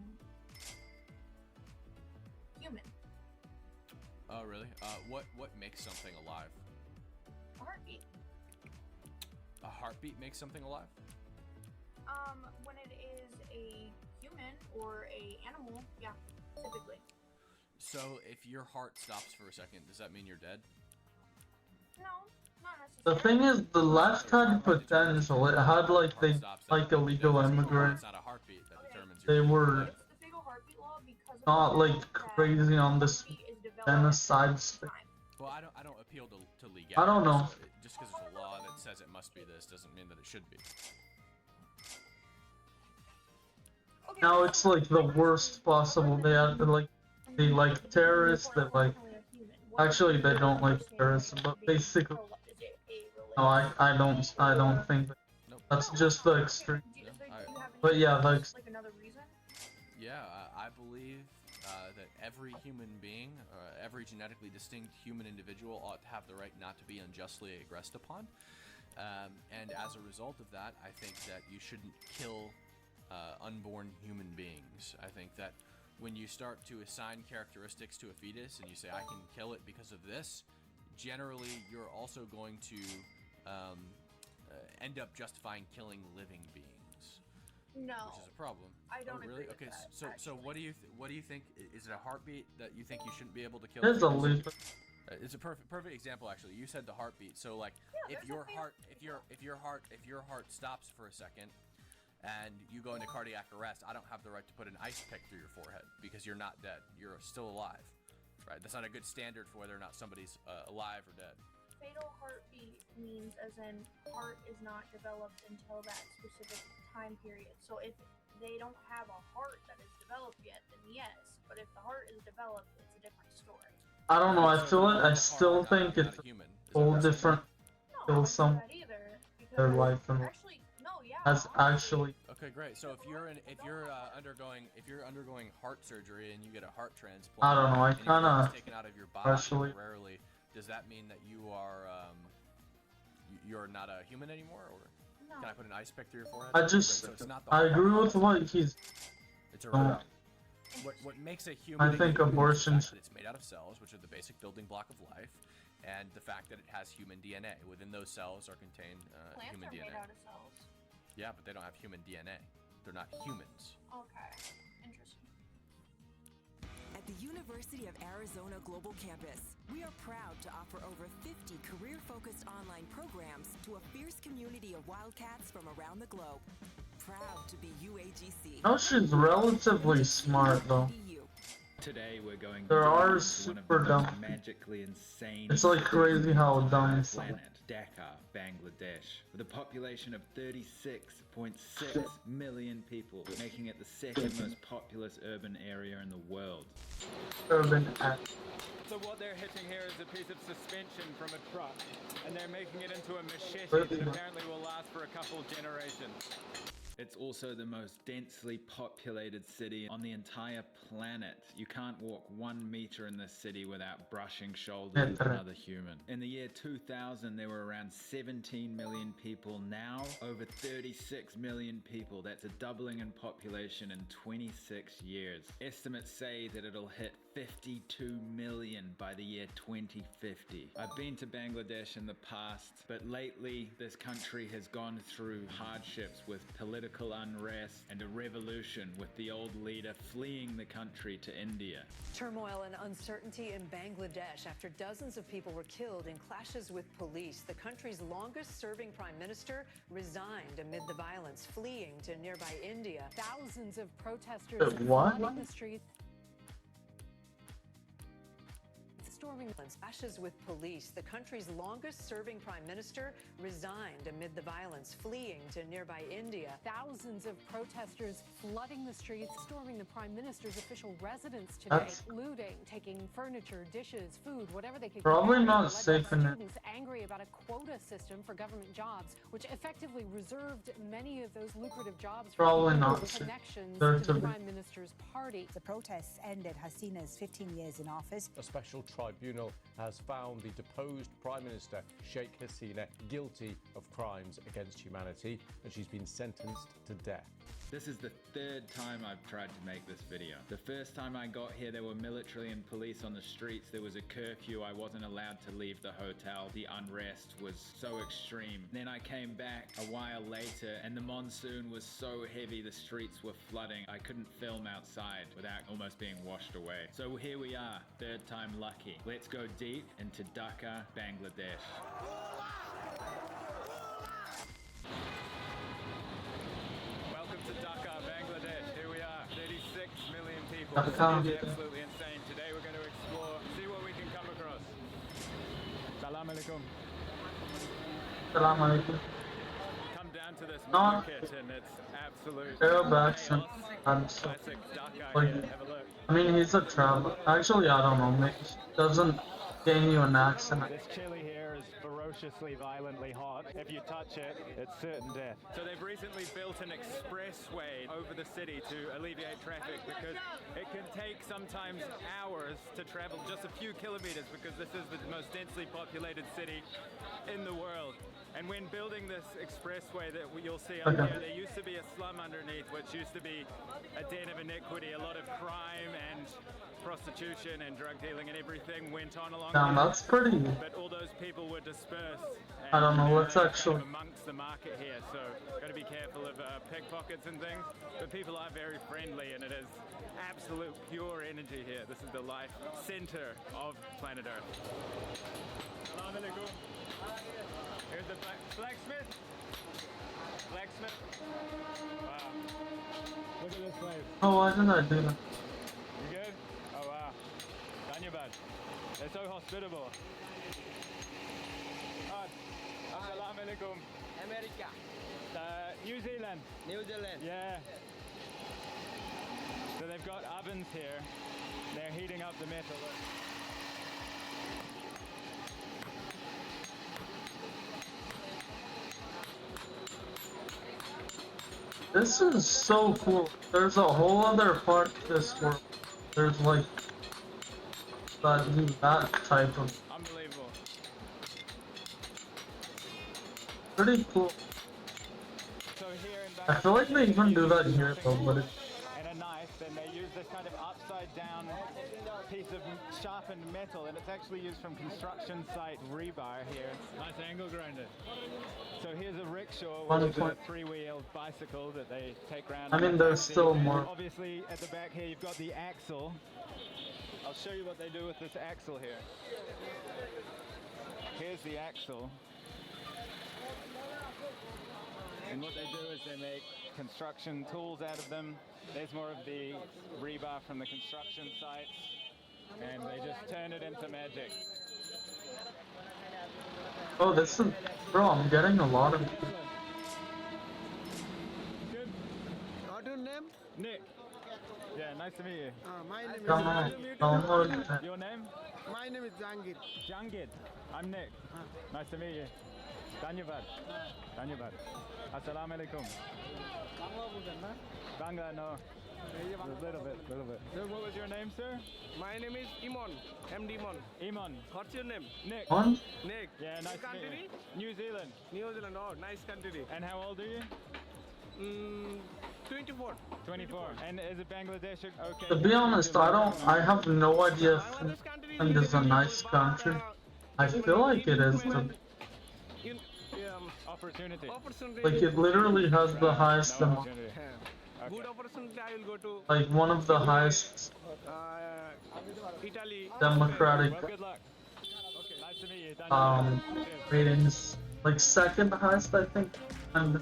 [SPEAKER 16] human.
[SPEAKER 15] Oh, really? What makes something alive?
[SPEAKER 16] A heartbeat.
[SPEAKER 15] A heartbeat makes something alive?
[SPEAKER 16] When it is a human or a animal, yeah, typically.
[SPEAKER 15] So if your heart stops for a second, does that mean you're dead?
[SPEAKER 16] No, not
[SPEAKER 1] The
[SPEAKER 16] necessarily.
[SPEAKER 1] thing is, the left had potential. It had like illegal immigrants.
[SPEAKER 15] It's not a heartbeat that determines
[SPEAKER 1] They
[SPEAKER 15] your
[SPEAKER 1] were
[SPEAKER 16] It's the fatal heartbeat law because of
[SPEAKER 1] not
[SPEAKER 16] the
[SPEAKER 1] like
[SPEAKER 16] fact that
[SPEAKER 1] crazy on this
[SPEAKER 16] heartbeat is developed
[SPEAKER 1] genocide
[SPEAKER 16] over
[SPEAKER 1] stuff.
[SPEAKER 16] time.
[SPEAKER 15] Well, I don't appeal to legality.
[SPEAKER 1] I don't know.
[SPEAKER 15] So just because it's a law that says it must be this doesn't mean that it should be.
[SPEAKER 1] Now it's like the worst possible. They have they like terrorists. That like actually they don't like terrorists, but basically no, I don't think that's just the extreme. But yeah, like
[SPEAKER 16] another reason.
[SPEAKER 15] Yeah, I believe that every human being, every genetically distinct human individual ought to have the right not to be unjustly aggressed upon. And as a result of that, I think that you shouldn't kill unborn human beings. I think that when you start to assign characteristics to a fetus and you say, I can kill it because of this, generally you're also going to end up justifying killing living beings.
[SPEAKER 16] No.
[SPEAKER 15] Which is a problem.
[SPEAKER 16] I don't
[SPEAKER 15] really?
[SPEAKER 16] agree with
[SPEAKER 15] Okay,
[SPEAKER 16] that,
[SPEAKER 15] so what do you think? Is it a heartbeat that you think you shouldn't be able to kill?
[SPEAKER 1] there's a
[SPEAKER 15] fetus?
[SPEAKER 1] leap.
[SPEAKER 15] It's a perfect example actually. You said the heartbeat. So like if your heart stops for a second and you go into cardiac arrest, I don't have the right to put an ice pick through your forehead because you're not dead. You're still alive. Right? That's not a good standard for whether or not somebody's alive or dead.
[SPEAKER 16] Fatal heartbeat means as in heart is not developed until that specific time period. So if they don't have a heart that is developed yet, then yes. But if the heart is developed, it's a different story.
[SPEAKER 1] I don't know. I still think it's a whole different kill some their life and as actually.
[SPEAKER 15] Okay, great. So if you're undergoing heart surgery and you get a heart transplant,
[SPEAKER 1] I don't know. I
[SPEAKER 15] and your heart is
[SPEAKER 1] kinda
[SPEAKER 15] taken out of your body
[SPEAKER 1] actually.
[SPEAKER 15] temporarily, does that mean that you are you're not a human anymore, or can I put an ice pick through your forehead?
[SPEAKER 1] I just
[SPEAKER 15] So it's not the
[SPEAKER 1] I
[SPEAKER 15] heart.
[SPEAKER 1] agree with what he's.
[SPEAKER 15] It's a
[SPEAKER 1] don't-
[SPEAKER 15] what makes a human?
[SPEAKER 1] I think
[SPEAKER 15] a human is the
[SPEAKER 1] abortions.
[SPEAKER 15] fact that it's made out of cells, which are the basic building block of life, and the fact that it has human DNA. Within those cells are contained
[SPEAKER 16] Plants
[SPEAKER 15] human
[SPEAKER 16] are
[SPEAKER 15] DNA.
[SPEAKER 16] made out of cells.
[SPEAKER 15] Yeah, but they don't have human DNA. They're not humans.
[SPEAKER 16] Okay, interesting.
[SPEAKER 17] At the University of Arizona Global Campus, we are proud to offer over 50 career-focused online programs to a fierce community of Wildcats from around the globe. Proud to be UAGC.
[SPEAKER 1] No, she's relatively smart though.
[SPEAKER 18] Today we're going
[SPEAKER 1] There
[SPEAKER 18] deep
[SPEAKER 1] are
[SPEAKER 18] into
[SPEAKER 1] super
[SPEAKER 18] one of the most
[SPEAKER 1] dumb.
[SPEAKER 18] magically insane
[SPEAKER 1] It's like crazy how dumb
[SPEAKER 18] on the
[SPEAKER 1] some.
[SPEAKER 18] planet, Dhaka, Bangladesh, with a population of 36.6 million people, making it the second most populous urban area in the world.
[SPEAKER 1] Urban act.
[SPEAKER 19] So what they're hitting here is a piece of suspension from a truck, and they're making it into a machete that apparently will last for a couple generations.
[SPEAKER 18] It's also the most densely populated city on the entire planet. You can't walk 1 meter in this city without brushing shoulders with another human. In the year 2000, there were around 17 million people. Now, over 36 million people. That's a doubling in population in 26 years. Estimates say that it'll hit 52 million by the year 2050. I've been to Bangladesh in the past, but lately this country has gone through hardships with political unrest and a revolution, with the old leader fleeing the country to India.
[SPEAKER 20] Turmoil and uncertainty in Bangladesh after dozens of people were killed in clashes with police. The country's longest-serving prime minister resigned amid the violence, fleeing to nearby India. Thousands of protesters flooding the streets. Storming clashes with police. The country's longest-serving prime minister resigned amid the violence, fleeing to nearby India. Thousands of protesters flooding the streets, storming the prime minister's official residence today, looting, taking furniture, dishes, food, whatever they could.
[SPEAKER 1] Probably
[SPEAKER 20] carry,
[SPEAKER 1] not
[SPEAKER 20] led by
[SPEAKER 1] safe in it.
[SPEAKER 20] students angry story about a quota system for government jobs, which effectively reserved many of those lucrative jobs for
[SPEAKER 1] Probably
[SPEAKER 20] people
[SPEAKER 1] not.
[SPEAKER 20] with connections
[SPEAKER 1] They're
[SPEAKER 20] to the
[SPEAKER 1] to be-
[SPEAKER 20] Prime Minister's party.
[SPEAKER 21] The protests ended Hasina's 15 years in office.
[SPEAKER 22] A special tribunal has found the deposed Prime Minister, Sheikh Hasina, guilty of crimes against humanity, and she's been sentenced to death.
[SPEAKER 18] This is the third time I've tried to make this video. The first time I got here, there were military and police on the streets. There was a curfew. I wasn't allowed to leave the hotel. The unrest was so extreme. Then I came back a while later and the monsoon was so heavy, the streets were flooding. I couldn't film outside without almost being washed away. So here we are, third time lucky. Let's go deep into Dhaka, Bangladesh.
[SPEAKER 19] Welcome to Dhaka, Bangladesh. Here we are, 36 million people.
[SPEAKER 1] Dhaka.
[SPEAKER 19] It's absolutely insane. Today we're going to explore, see what we can come across. Salam alaikum.
[SPEAKER 1] Salam alaikum.
[SPEAKER 19] Come down to this
[SPEAKER 1] No.
[SPEAKER 19] market and it's absolute
[SPEAKER 1] Arab accent. I'm so,
[SPEAKER 19] classic Dhaka
[SPEAKER 1] like,
[SPEAKER 19] here. Have a look.
[SPEAKER 1] I mean, he's a traveler. Actually, I don't know. Maybe he doesn't gain you an accent.
[SPEAKER 19] This chili here is ferociously, violently hot. If you touch it, it's certain death. So they've recently built an expressway over the city to alleviate traffic because it can take sometimes hours to travel just a few kilometers because this is the most densely populated city in the world. And when building this expressway that you'll see up here, there used to be a slum underneath, which used to be a den of iniquity. A lot of crime and prostitution and drug dealing and everything went on along
[SPEAKER 1] Damn,
[SPEAKER 19] here.
[SPEAKER 1] that's pretty.
[SPEAKER 19] But all those people were dispersed.
[SPEAKER 1] I don't know, let's
[SPEAKER 19] kind of
[SPEAKER 1] actually-
[SPEAKER 19] amongst the market here, so got to be careful of pickpockets and things. But people are very friendly, and it is absolute pure energy here. This is the life center of planet Earth. Assalamu alaikum. Here's the blacksmith. Blacksmith. Wow. Look at this place.
[SPEAKER 1] Oh, why didn't I do that?
[SPEAKER 19] You good? Oh wow. Dhanyabad. They're so hospitable. Assalamu alaikum. America. New Zealand. New Zealand. Yeah. So they've got ovens here. They're heating up the metal.
[SPEAKER 1] This is so cool. There's a whole other part to this world. There's like that type of.
[SPEAKER 19] Unbelievable.
[SPEAKER 1] Pretty cool.
[SPEAKER 19] So here in
[SPEAKER 1] I feel like they even do that here though, but it's
[SPEAKER 19] and a knife, and they use this kind of upside down piece of sharpened metal, and it's actually used from construction site rebar here. Nice angle grinder. So here's a rickshaw, which is a three-wheeled bicycle that they take around.
[SPEAKER 1] I mean, there's still more.
[SPEAKER 19] Obviously, at the back here, you've got the axle. I'll show you what they do with this axle here. Here's the axle. And what they do is they make construction tools out of them. There's more of the rebar from the construction sites. And they just turn it into magic.
[SPEAKER 1] Oh, this is, bro, I'm getting a lot of.
[SPEAKER 19] Good.
[SPEAKER 23] What's your name?
[SPEAKER 19] Nick. Yeah, nice to meet you.
[SPEAKER 23] My name
[SPEAKER 1] Come on, download.
[SPEAKER 19] Your name?
[SPEAKER 23] My name is Jangir.
[SPEAKER 19] Jangir. I'm Nick. Nice to meet you. Dhanyabad. Dhanyabad. Assalamu alaikum. Bangla, no. A little bit. So what was your name, sir?
[SPEAKER 23] My name is Imon. MD Imon.
[SPEAKER 19] Imon.
[SPEAKER 23] What's your name?
[SPEAKER 19] Nick.
[SPEAKER 1] What?
[SPEAKER 23] Nick.
[SPEAKER 19] Yeah, nice to meet you. New Zealand.
[SPEAKER 23] New Zealand. Oh, nice country.
[SPEAKER 19] And how old are you?
[SPEAKER 23] 24.
[SPEAKER 19] 24. And is it Bangladesh okay?
[SPEAKER 1] To be honest, I have no idea if Finland is a nice country. I feel like it is.
[SPEAKER 19] Opportunity.
[SPEAKER 1] Like it literally has the highest amount.
[SPEAKER 23] Good opportunity. I will go to.
[SPEAKER 1] Like one of the highest
[SPEAKER 23] Italy.
[SPEAKER 1] democratic
[SPEAKER 19] Well, good luck. Okay, nice to meet you.
[SPEAKER 1] ratings. Like second highest, I think, and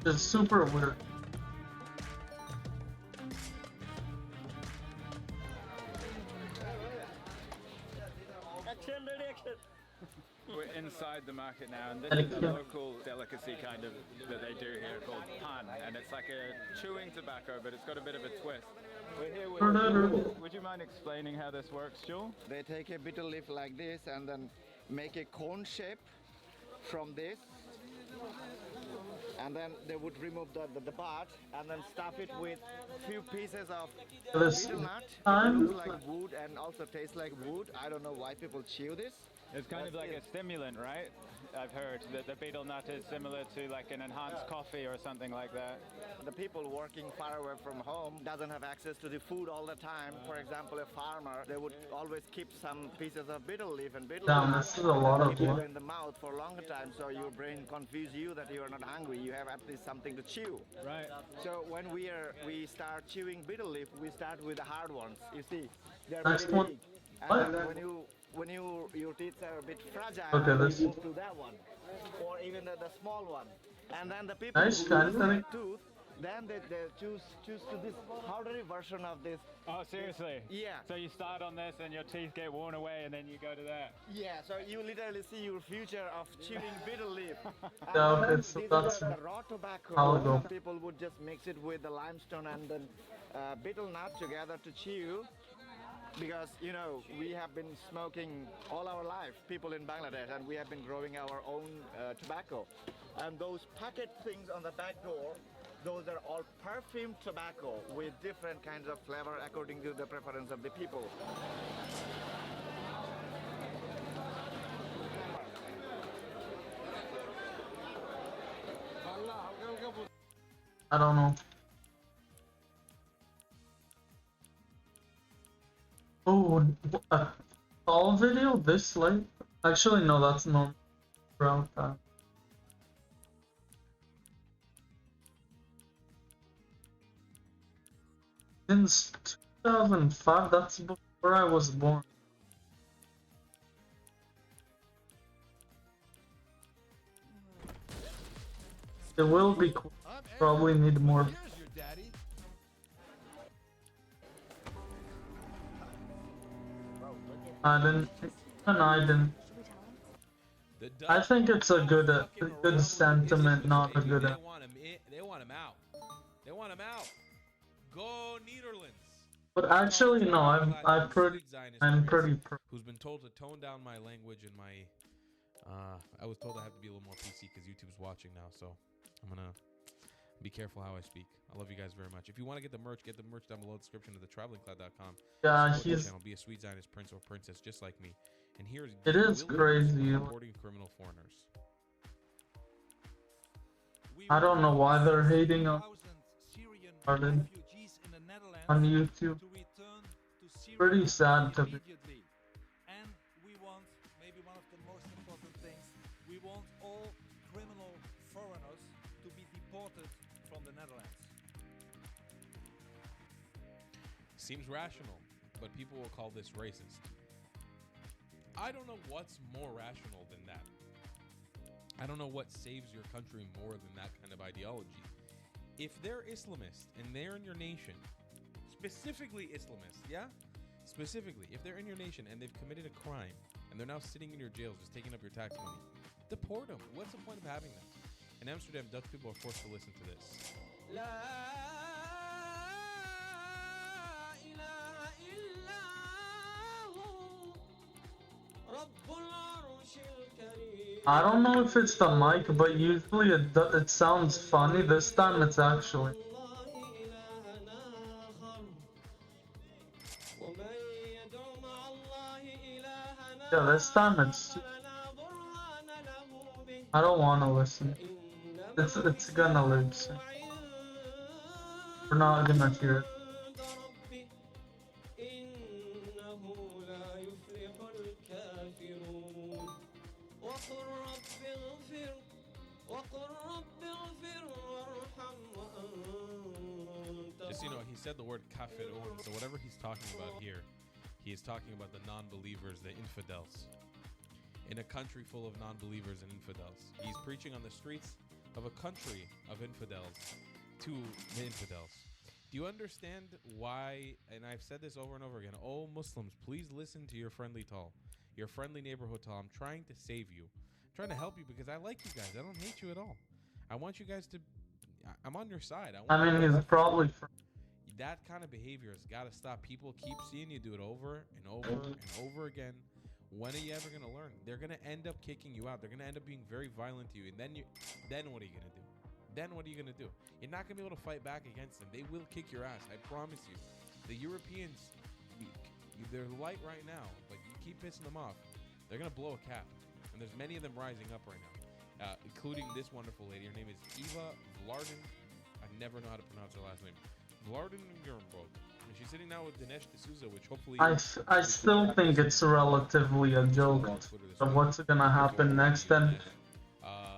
[SPEAKER 1] it's super weird.
[SPEAKER 19] We're inside the market now, and this is a local delicacy kind of that they do here called pan, and it's like a chewing tobacco, but it's got a bit of a twist. We're here with. Would you mind explaining how this works, Joel?
[SPEAKER 24] They take a bitter leaf like this and then
[SPEAKER 2] make a cone shape from this, and then they would remove the part and then stuff it with few pieces of
[SPEAKER 1] This
[SPEAKER 2] betel nut. It
[SPEAKER 1] time?
[SPEAKER 2] looks like wood and also tastes like wood. I don't know why people chew this.
[SPEAKER 19] It's kind of like a stimulant, right? I've heard that the betel nut is similar to like an enhanced coffee or something like that.
[SPEAKER 2] The people working far away from home doesn't have access to the food all the time. For example, a farmer, they would always keep some pieces of betel leaf and betel
[SPEAKER 1] Damn,
[SPEAKER 2] leaf
[SPEAKER 1] this is a lot of
[SPEAKER 2] keep it
[SPEAKER 1] work.
[SPEAKER 2] in the mouth for a longer time, so your brain confuse you that you are not hungry. You have at least something to chew.
[SPEAKER 19] Right.
[SPEAKER 2] So when we start chewing betel leaf, we start with the hard ones. You see, they're
[SPEAKER 1] Next
[SPEAKER 2] very
[SPEAKER 1] one.
[SPEAKER 2] big.
[SPEAKER 1] What?
[SPEAKER 2] And then when your teeth are a bit fragile,
[SPEAKER 1] Okay,
[SPEAKER 2] you
[SPEAKER 1] this-
[SPEAKER 2] move to that one, or even the small one. And then the people
[SPEAKER 1] Nice,
[SPEAKER 2] who
[SPEAKER 1] kind
[SPEAKER 2] lose
[SPEAKER 1] of
[SPEAKER 2] their
[SPEAKER 1] thing.
[SPEAKER 2] tooth, then they choose to this powdery version of this.
[SPEAKER 19] Oh, seriously?
[SPEAKER 2] Yeah.
[SPEAKER 19] So you start on this and your teeth get worn away and then you go to that?
[SPEAKER 2] Yeah, so you literally see your future of chewing betel leaf.
[SPEAKER 1] Yeah,
[SPEAKER 2] And
[SPEAKER 1] okay,
[SPEAKER 2] then
[SPEAKER 1] so
[SPEAKER 2] these
[SPEAKER 1] that's
[SPEAKER 2] are the raw tobacco.
[SPEAKER 1] how it
[SPEAKER 2] Some
[SPEAKER 1] goes.
[SPEAKER 2] people would just mix it with the limestone and then betel nut together to chew. Because, you know, we have been smoking all our life, people in Bangladesh, and we have been growing our own tobacco. And those packet things on the back door, those are all perfumed tobacco with different kinds of flavor according to the preference of the people.
[SPEAKER 1] I don't know. Oh, a all video this late? Actually, no, that's not around time. Since 2005, that's before I was born. It will be cool. Probably need more. I didn't. Even I didn't. I think it's a good sentiment, not a good.
[SPEAKER 4] They want him in, they want him out. They want him out. Go Netherlands.
[SPEAKER 1] But actually, no. I'm pretty.
[SPEAKER 4] Who's been told to tone down my language and my. I was told I have to be a little more PC because YouTube's watching now, so I'm gonna be careful how I speak. I love you guys very much. If you want to get the merch down below in the description of the travelingcloud.com.
[SPEAKER 1] Yeah,
[SPEAKER 4] Support the
[SPEAKER 1] he's.
[SPEAKER 4] channel. Be a sweet Zionist prince or princess just like me. And here's
[SPEAKER 1] It is crazy.
[SPEAKER 4] reporting criminal foreigners.
[SPEAKER 1] I don't know why they're hating on Arden on YouTube. Pretty sad to be.
[SPEAKER 3] And we want, maybe one of the most important things, we want all criminal foreigners to be deported from the Netherlands.
[SPEAKER 4] Seems rational, but people will call this racist. I don't know what's more rational than that. I don't know what saves your country more than that kind of ideology. If they're Islamist and they're in your nation, specifically Islamist, yeah? Specifically, if they're in your nation and they've committed a crime and they're now sitting in your jails just taking up your tax money, deport them. What's the point of having them? In Amsterdam, Dutch people are forced to listen to this.
[SPEAKER 1] I don't know if it's the mic, but usually it sounds funny. This time it's actually. Yeah, this time it's. I don't want to listen. It's gonna live soon. We're not gonna hear it.
[SPEAKER 4] Just so you know, he said the word kafirun, so whatever he's talking about here, he is talking about the non-believers, the infidels. In a country full of non-believers and infidels. He's preaching on the streets of a country of infidels to the infidels. Do you understand why, and I've said this over and over again, oh Muslims, please listen to your friendly Tal, your friendly neighborhood Tal. I'm trying to save you. I'm trying to help you because I like you guys. I don't hate you at all. I want you guys to, I'm on your side.
[SPEAKER 1] I mean, he's probably.
[SPEAKER 4] That kind of behavior has got to stop. People keep seeing you do it over and over and over again. When are you ever gonna learn? They're gonna end up kicking you out. They're gonna end up being very violent to you, and then what are you gonna do? Then what are you gonna do? You're not gonna be able to fight back against them. They will kick your ass. I promise you. The Europeans, they're light right now, but you keep pissing them off, they're gonna blow a cap. And there's many of them rising up right now, including this wonderful lady. Her name is Eva Vlarden. I never know how to pronounce her last name. Vlarden Gernbog. And she's sitting now with Dinesh D'Souza, which hopefully...
[SPEAKER 1] I still think it's relatively a joke. So what's gonna happen next then?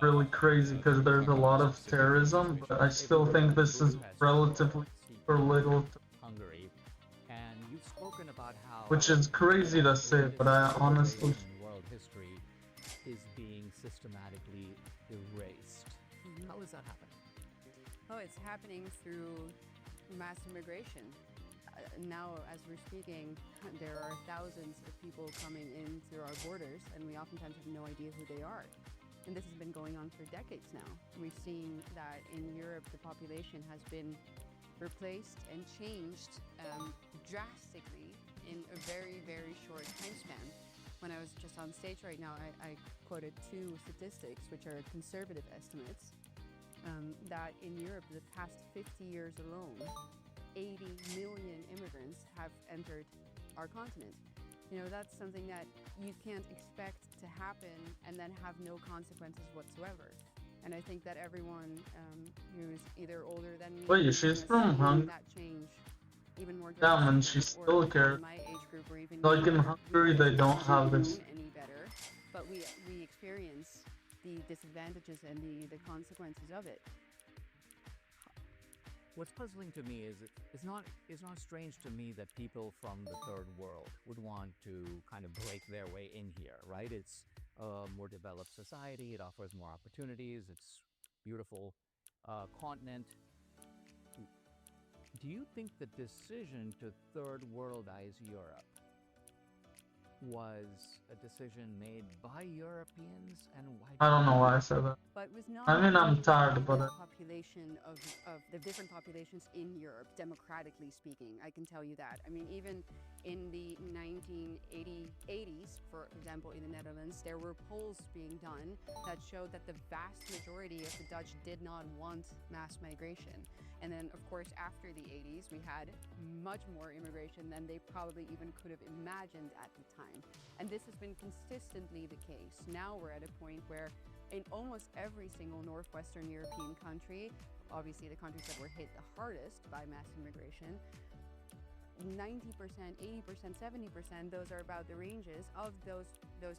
[SPEAKER 1] Really crazy because there's a lot of terrorism, but I still think this is relatively for little.
[SPEAKER 5] Hungary, and you've spoken about how
[SPEAKER 1] Which is crazy to say, but I honestly...
[SPEAKER 5] world history is being systematically erased. How is that happening?
[SPEAKER 6] Oh, it's happening through mass immigration. Now, as we're speaking, there are thousands of people coming in through our borders, and we oftentimes have no idea who they are. And this has been going on for decades now. We've seen that in Europe, the population has been replaced and changed drastically in a very, very short time span. When I was just on stage right now, I quoted two statistics, which are conservative estimates, that in Europe, the past 50 years alone, 80 million immigrants have entered our continent. You know, that's something that you can't expect to happen and then have no consequences whatsoever. And I think that everyone who's either older than me...
[SPEAKER 1] Wait, she's from Hungary?
[SPEAKER 6] ...that change even more
[SPEAKER 1] Damn, and she still cares. Like in Hungary, they don't have this.
[SPEAKER 6] ...any better, but we experience the disadvantages and the consequences of it.
[SPEAKER 5] What's puzzling to me is it's not strange to me that people from the third world would want to kind of break their way in here, right? It's a more developed society. It offers more opportunities. It's beautiful continent. Do you think the decision to third worldize Europe was a decision made by Europeans, and why?
[SPEAKER 1] I don't know why I said that.
[SPEAKER 6] But was not
[SPEAKER 1] I mean, I'm tired about it.
[SPEAKER 6] Population of the different populations in Europe, democratically speaking, I can tell you that. I mean, even in the 1980s, for example, in the Netherlands, there were polls being done that showed that the vast majority of the Dutch did not want mass migration. And then, of course, after the 80s, we had much more immigration than they probably even could have imagined at the time. And this has been consistently the case. Now we're at a point where in almost every single Northwestern European country, obviously the countries that were hit the hardest by mass immigration, 90%, 80%, 70%, those are about the ranges of those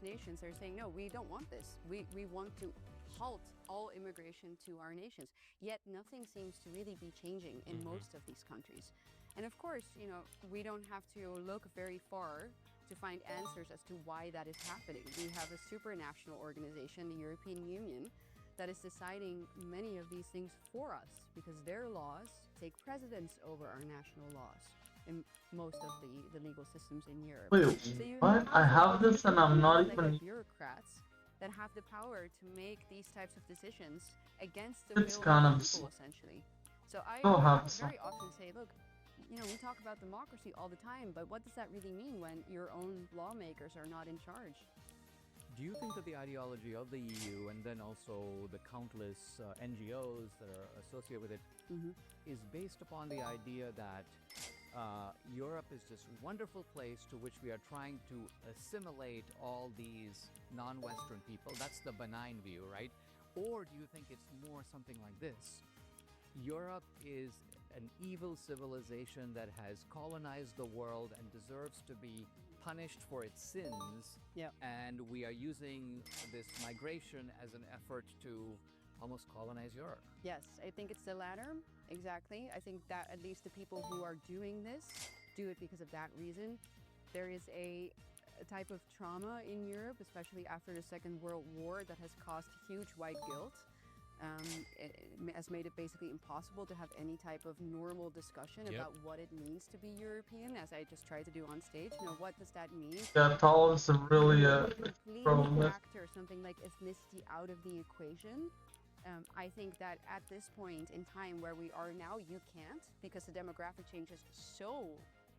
[SPEAKER 6] nations are saying, no, we don't want this. We want to halt all immigration to our nations. Yet nothing seems to really be changing in most of these countries. And of course, you know, we don't have to look very far to find answers as to why that is happening. We have a supranational organization, the European Union, that is deciding many of these things for us because their laws take precedence over our national laws in most of the legal systems in Europe.
[SPEAKER 1] Wait,
[SPEAKER 6] so
[SPEAKER 1] what? I have this and I'm not even...
[SPEAKER 6] bureaucrats that have the power to make these types of decisions against the
[SPEAKER 1] It's
[SPEAKER 6] will
[SPEAKER 1] kind
[SPEAKER 6] of
[SPEAKER 1] of...
[SPEAKER 6] the people, essentially. So I
[SPEAKER 1] Still have some.
[SPEAKER 6] very often say, look, you know, we talk about democracy all the time, but what does that really mean when your own lawmakers are not in charge?
[SPEAKER 5] Do you think that the ideology of the EU and then also the countless NGOs that are associated with it is based upon the idea that Europe is this wonderful place to which we are trying to assimilate all these non-Western people? That's the benign view, right? Or do you think it's more something like this? Europe is an evil civilization that has colonized the world and deserves to be punished for its sins.
[SPEAKER 6] Yeah.
[SPEAKER 5] And we are using this migration as an effort to almost colonize Europe.
[SPEAKER 6] Yes, I think it's the latter, exactly. I think that at least the people who are doing this do it because of that reason. There is a type of trauma in Europe, especially after the Second World War, that has caused huge white guilt. It has made it basically impossible to have any type of normal discussion about what it means to be European, as I just tried to do on stage. You know, what does that mean?
[SPEAKER 1] Yeah, tolerance is really a problem.
[SPEAKER 6] Factor something like ethnicity out of the equation. I think that at this point in time where we are now, you can't, because the demographic change is so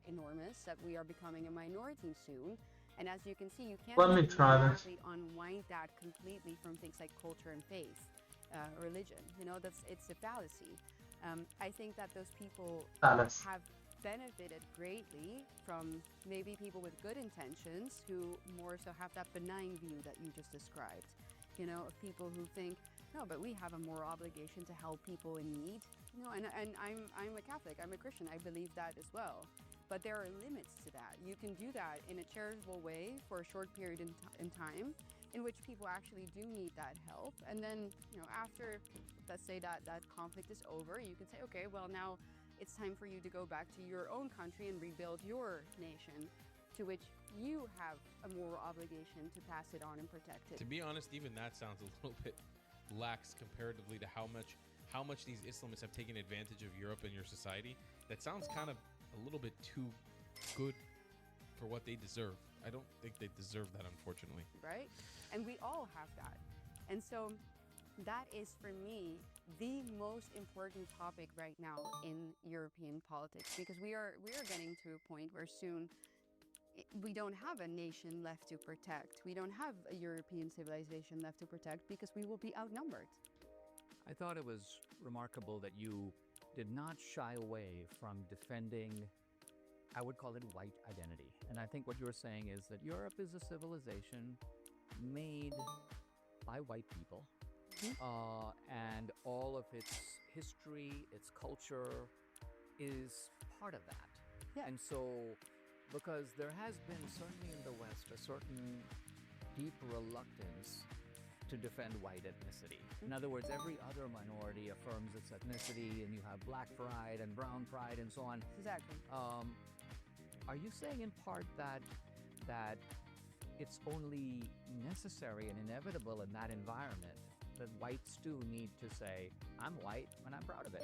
[SPEAKER 6] enormous that we are becoming a minority soon. And as you can see, you can't
[SPEAKER 1] Let me
[SPEAKER 6] just
[SPEAKER 1] try this.
[SPEAKER 6] automatically unwind that completely from things like culture and faith, religion. You know, it's a fallacy. I think that those people
[SPEAKER 1] Fallacy.
[SPEAKER 6] have benefited greatly from maybe people with good intentions who more so have that benign view that you just described. You know, of people who think, no, but we have a moral obligation to help people in need. You know, and I'm a Catholic, I'm a Christian, I believe that as well. But there are limits to that. You can do that in a charitable way for a short period in time, in which people actually do need that help. And then, you know, after, let's say that conflict is over, you can say, okay, well, now it's time for you to go back to your own country and rebuild your nation, to which you have a moral obligation to pass it on and protect it.
[SPEAKER 4] To be honest, even that sounds a little bit lax comparatively to how much these Islamists have taken advantage of Europe and your society. That sounds kind of a little bit too good for what they deserve. I don't think they deserve that, unfortunately.
[SPEAKER 6] Right? And we all have that. And so that is, for me, the most important topic right now in European politics, because we are getting to a point where soon we don't have a nation left to protect. We don't have a European civilization left to protect because we will be outnumbered.
[SPEAKER 5] I thought it was remarkable that you did not shy away from defending, I would call it, white identity. And I think what you're saying is that Europe is a civilization made by white people, and all of its history, its culture is part of that.
[SPEAKER 6] Yeah.
[SPEAKER 5] And so, because there has been, certainly in the West, a certain deep reluctance to defend white ethnicity. In other words, every other minority affirms its ethnicity, and you have black pride and brown pride and so on.
[SPEAKER 6] Exactly.
[SPEAKER 5] Are you saying in part that it's only necessary and inevitable in that environment that whites too need to say, I'm white and I'm proud of it?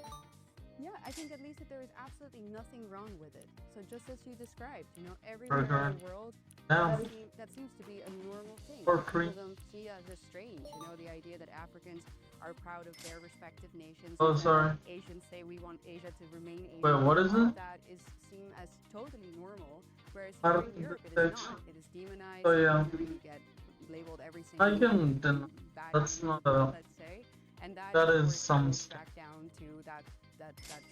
[SPEAKER 6] Yeah, I think at least that there is absolutely nothing wrong with it. So just as you described, you know, everywhere in the world, that seems to be a normal thing. People don't see it as strange. You know, the idea that Africans are proud of their respective nations.
[SPEAKER 1] Oh, sorry.
[SPEAKER 6] Asians say we want Asia to remain Asian.
[SPEAKER 1] Wait, what is it?
[SPEAKER 6] That is seen as totally normal, whereas here in Europe it is not. It is demonized.
[SPEAKER 1] Oh, yeah.
[SPEAKER 6] You get labeled every single
[SPEAKER 1] I can deny. That's not a.
[SPEAKER 6] let's say, and that
[SPEAKER 1] is some
[SPEAKER 6] goes
[SPEAKER 1] stuff.
[SPEAKER 6] back down to that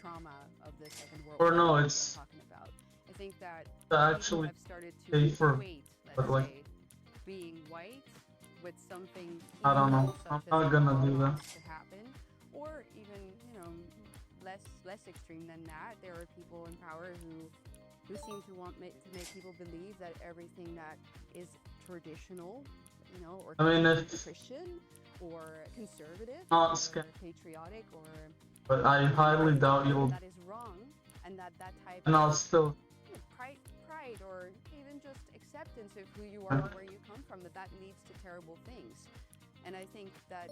[SPEAKER 6] trauma of the Second World
[SPEAKER 1] Or
[SPEAKER 6] War
[SPEAKER 1] no,
[SPEAKER 6] that
[SPEAKER 1] it's
[SPEAKER 6] we're talking about. I think that
[SPEAKER 1] to
[SPEAKER 6] people
[SPEAKER 1] actually
[SPEAKER 6] have started to
[SPEAKER 1] pay for,
[SPEAKER 6] equate,
[SPEAKER 1] but
[SPEAKER 6] let's
[SPEAKER 1] like,
[SPEAKER 6] say, being white with something
[SPEAKER 1] I don't know.
[SPEAKER 6] evil, such
[SPEAKER 1] I'm
[SPEAKER 6] as
[SPEAKER 1] not gonna do that.
[SPEAKER 6] Holocaust to happen, or even, you know, less extreme than that. There are people in power who seem to want to make people believe that everything that is traditional, you know, or
[SPEAKER 1] I mean, if
[SPEAKER 6] Christian or conservative
[SPEAKER 1] not
[SPEAKER 6] or
[SPEAKER 1] sca-
[SPEAKER 6] patriotic or
[SPEAKER 1] but I highly doubt you'll.
[SPEAKER 6] that is wrong, and that type
[SPEAKER 1] And I'll
[SPEAKER 6] of
[SPEAKER 1] still.
[SPEAKER 6] pride or even just acceptance of who you are and where you come from, that leads to terrible things. And I think that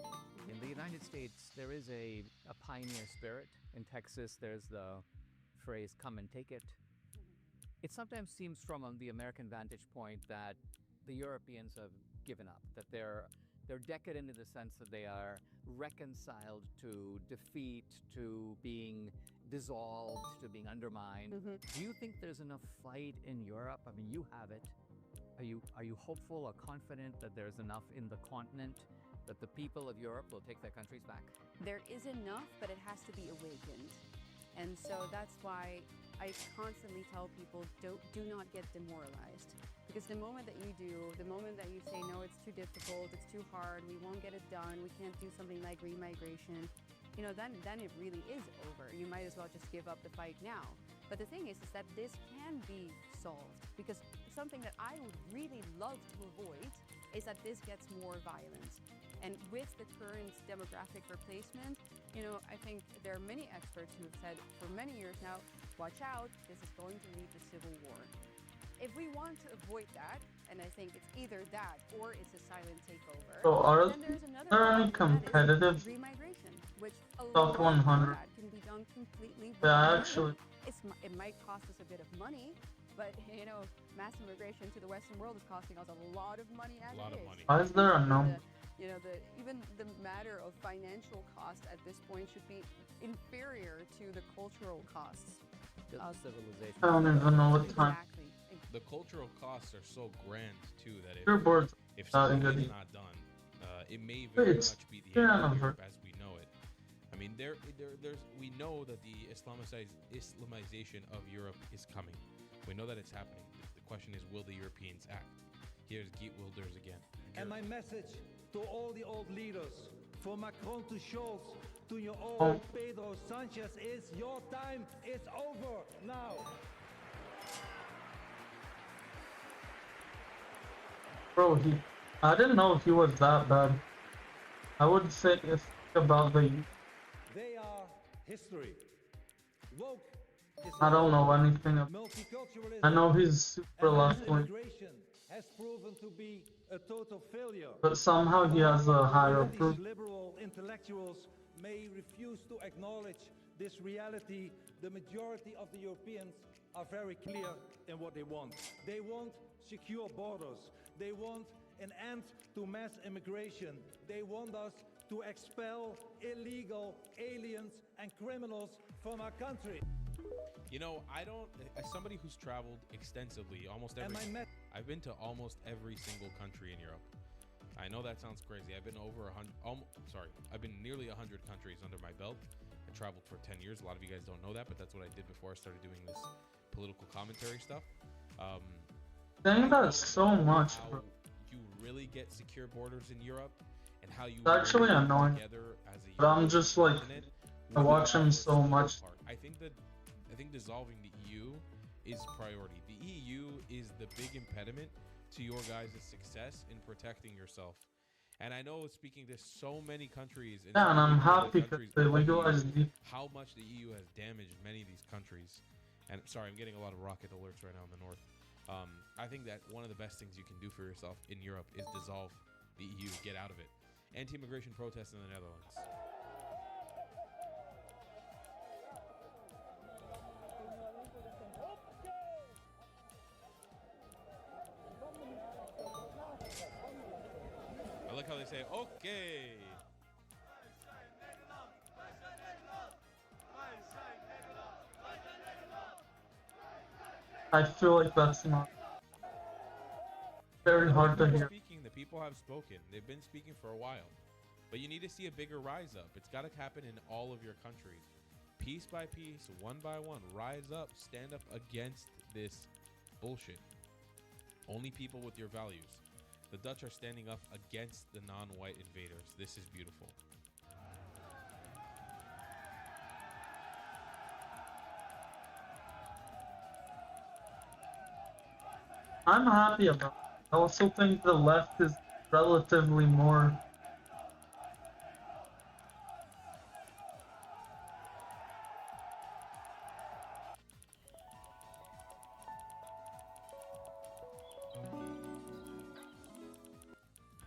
[SPEAKER 5] in the United States, there is a pioneer spirit. In Texas, there's the phrase, come and take it. It sometimes seems from the American vantage point that the Europeans have given up, that they're decadent in the sense that they are reconciled to defeat, to being dissolved, to being undermined. Do you think there's enough fight in Europe? I mean, you have it. Are you hopeful or confident that there's enough in the continent that the people of Europe will take their countries back?
[SPEAKER 6] there is enough, but it has to be awakened. And so that's why I constantly tell people, do not get demoralized. Because the moment that you do, the moment that you say, no, it's too difficult, it's too hard, we won't get it done, we can't do something like remigration, you know, then it really is over. You might as well just give up the fight now. But the thing is that this can be solved, because something that I would really love to avoid is that this gets more violent. And with the current demographic replacement, you know, I think there are many experts who have said for many years now, watch out, this is going to lead to civil war. If we want to avoid that, and I think it's either that or it's a silent takeover,
[SPEAKER 1] So are
[SPEAKER 6] then there's another
[SPEAKER 1] there any
[SPEAKER 6] option, that is
[SPEAKER 1] competitive
[SPEAKER 6] remigration, which a
[SPEAKER 1] top
[SPEAKER 6] lot of
[SPEAKER 1] 100?
[SPEAKER 6] that can be done completely
[SPEAKER 1] Yeah,
[SPEAKER 6] voluntarily.
[SPEAKER 1] actually.
[SPEAKER 6] It might cost us a bit of money, but you know, mass immigration to the Western world is costing us a lot of money as it is.
[SPEAKER 1] Why is there a number?
[SPEAKER 6] Even the matter of financial cost at this point should be inferior to the cultural costs of
[SPEAKER 5] civilization.
[SPEAKER 1] I don't even know what time.
[SPEAKER 6] Exactly.
[SPEAKER 4] the cultural costs are so grand too that
[SPEAKER 1] Boards
[SPEAKER 4] if
[SPEAKER 1] not
[SPEAKER 4] something
[SPEAKER 1] good.
[SPEAKER 4] is not done, it may very
[SPEAKER 1] It's
[SPEAKER 4] much be the end
[SPEAKER 1] yeah,
[SPEAKER 4] of Europe as we know it. I mean, we know that the Islamization of Europe is coming. We know that it's happening. The question is, will the Europeans act? Here's Geert Wilders again.
[SPEAKER 7] And my message to all the old leaders, from Macron to Scholz to your
[SPEAKER 1] Oh.
[SPEAKER 7] old Pedro Sanchez, is your time is over now.
[SPEAKER 1] Bro, I didn't know he was that bad. I would say if about the.
[SPEAKER 7] They are history. Woke is
[SPEAKER 1] I don't know anything.
[SPEAKER 7] multiculturalism.
[SPEAKER 1] I know he's super
[SPEAKER 7] and mass
[SPEAKER 1] left wing,
[SPEAKER 7] immigration has proven to be a total failure.
[SPEAKER 1] but somehow he has a higher
[SPEAKER 7] These
[SPEAKER 1] proof.
[SPEAKER 7] liberal intellectuals may refuse to acknowledge this reality. The majority of the Europeans are very clear in what they want. They want secure borders. They want an end to mass immigration. They want us to expel illegal aliens and criminals from our country.
[SPEAKER 4] You know, as somebody who's traveled extensively, I've been to almost every single country in Europe. I know that sounds crazy. I've been I've been nearly 100 countries under my belt. I traveled for 10 years. A lot of you guys don't know that, but that's what I did before I started doing this political commentary stuff.
[SPEAKER 1] Dang, that's so much, bro.
[SPEAKER 4] You really get secure borders in Europe, and how you
[SPEAKER 1] It's actually
[SPEAKER 4] really
[SPEAKER 1] annoying.
[SPEAKER 4] work together as a
[SPEAKER 1] But I'm
[SPEAKER 4] European
[SPEAKER 1] just like,
[SPEAKER 4] continent
[SPEAKER 1] I watch him so much.
[SPEAKER 4] I think dissolving the EU is priority. The EU is the big impediment to your guys' success in protecting yourself. And I know, speaking to so many countries,
[SPEAKER 1] Yeah, and I'm happy
[SPEAKER 4] countries
[SPEAKER 1] because they
[SPEAKER 4] in the EU,
[SPEAKER 1] legalized the.
[SPEAKER 4] how much the EU has damaged many of these countries. And sorry, I'm getting a lot of rocket alerts right now in the north. I think that one of the best things you can do for yourself in Europe is dissolve the EU, get out of it. Anti-immigration protests in the Netherlands. I like how they say, okay.
[SPEAKER 1] I feel like that's not very hard to hear.
[SPEAKER 4] The people have spoken. They've been speaking for a while. But you need to see a bigger rise up. It's got to happen in all of your countries. Piece by piece, one by one, rise up, stand up against this bullshit. Only people with your values. The Dutch are standing up against the non-white invaders. This is beautiful.
[SPEAKER 1] I'm happy about it. I also think the left is relatively more.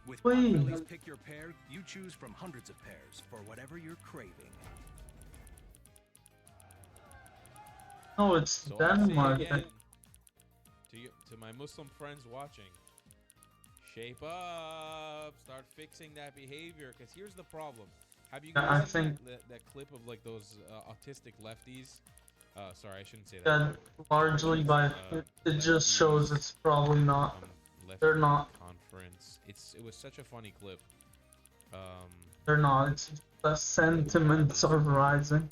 [SPEAKER 11] With
[SPEAKER 1] Wait.
[SPEAKER 11] Potbelly's Pick Your Pair, you choose from hundreds of pairs for whatever you're craving.
[SPEAKER 1] No, it's
[SPEAKER 4] So I say
[SPEAKER 1] Denmark.
[SPEAKER 4] again, to my Muslim friends watching, shape up, start fixing that behavior. Because here's the problem: have you
[SPEAKER 1] Yeah, I
[SPEAKER 4] guys seen
[SPEAKER 1] think-
[SPEAKER 4] that clip of like those autistic lefties? Sorry, I shouldn't say that.
[SPEAKER 1] That largely by it just shows it's probably not. They're not.
[SPEAKER 4] Conference. It was such a funny clip.
[SPEAKER 1] They're not. It's the sentiments are rising.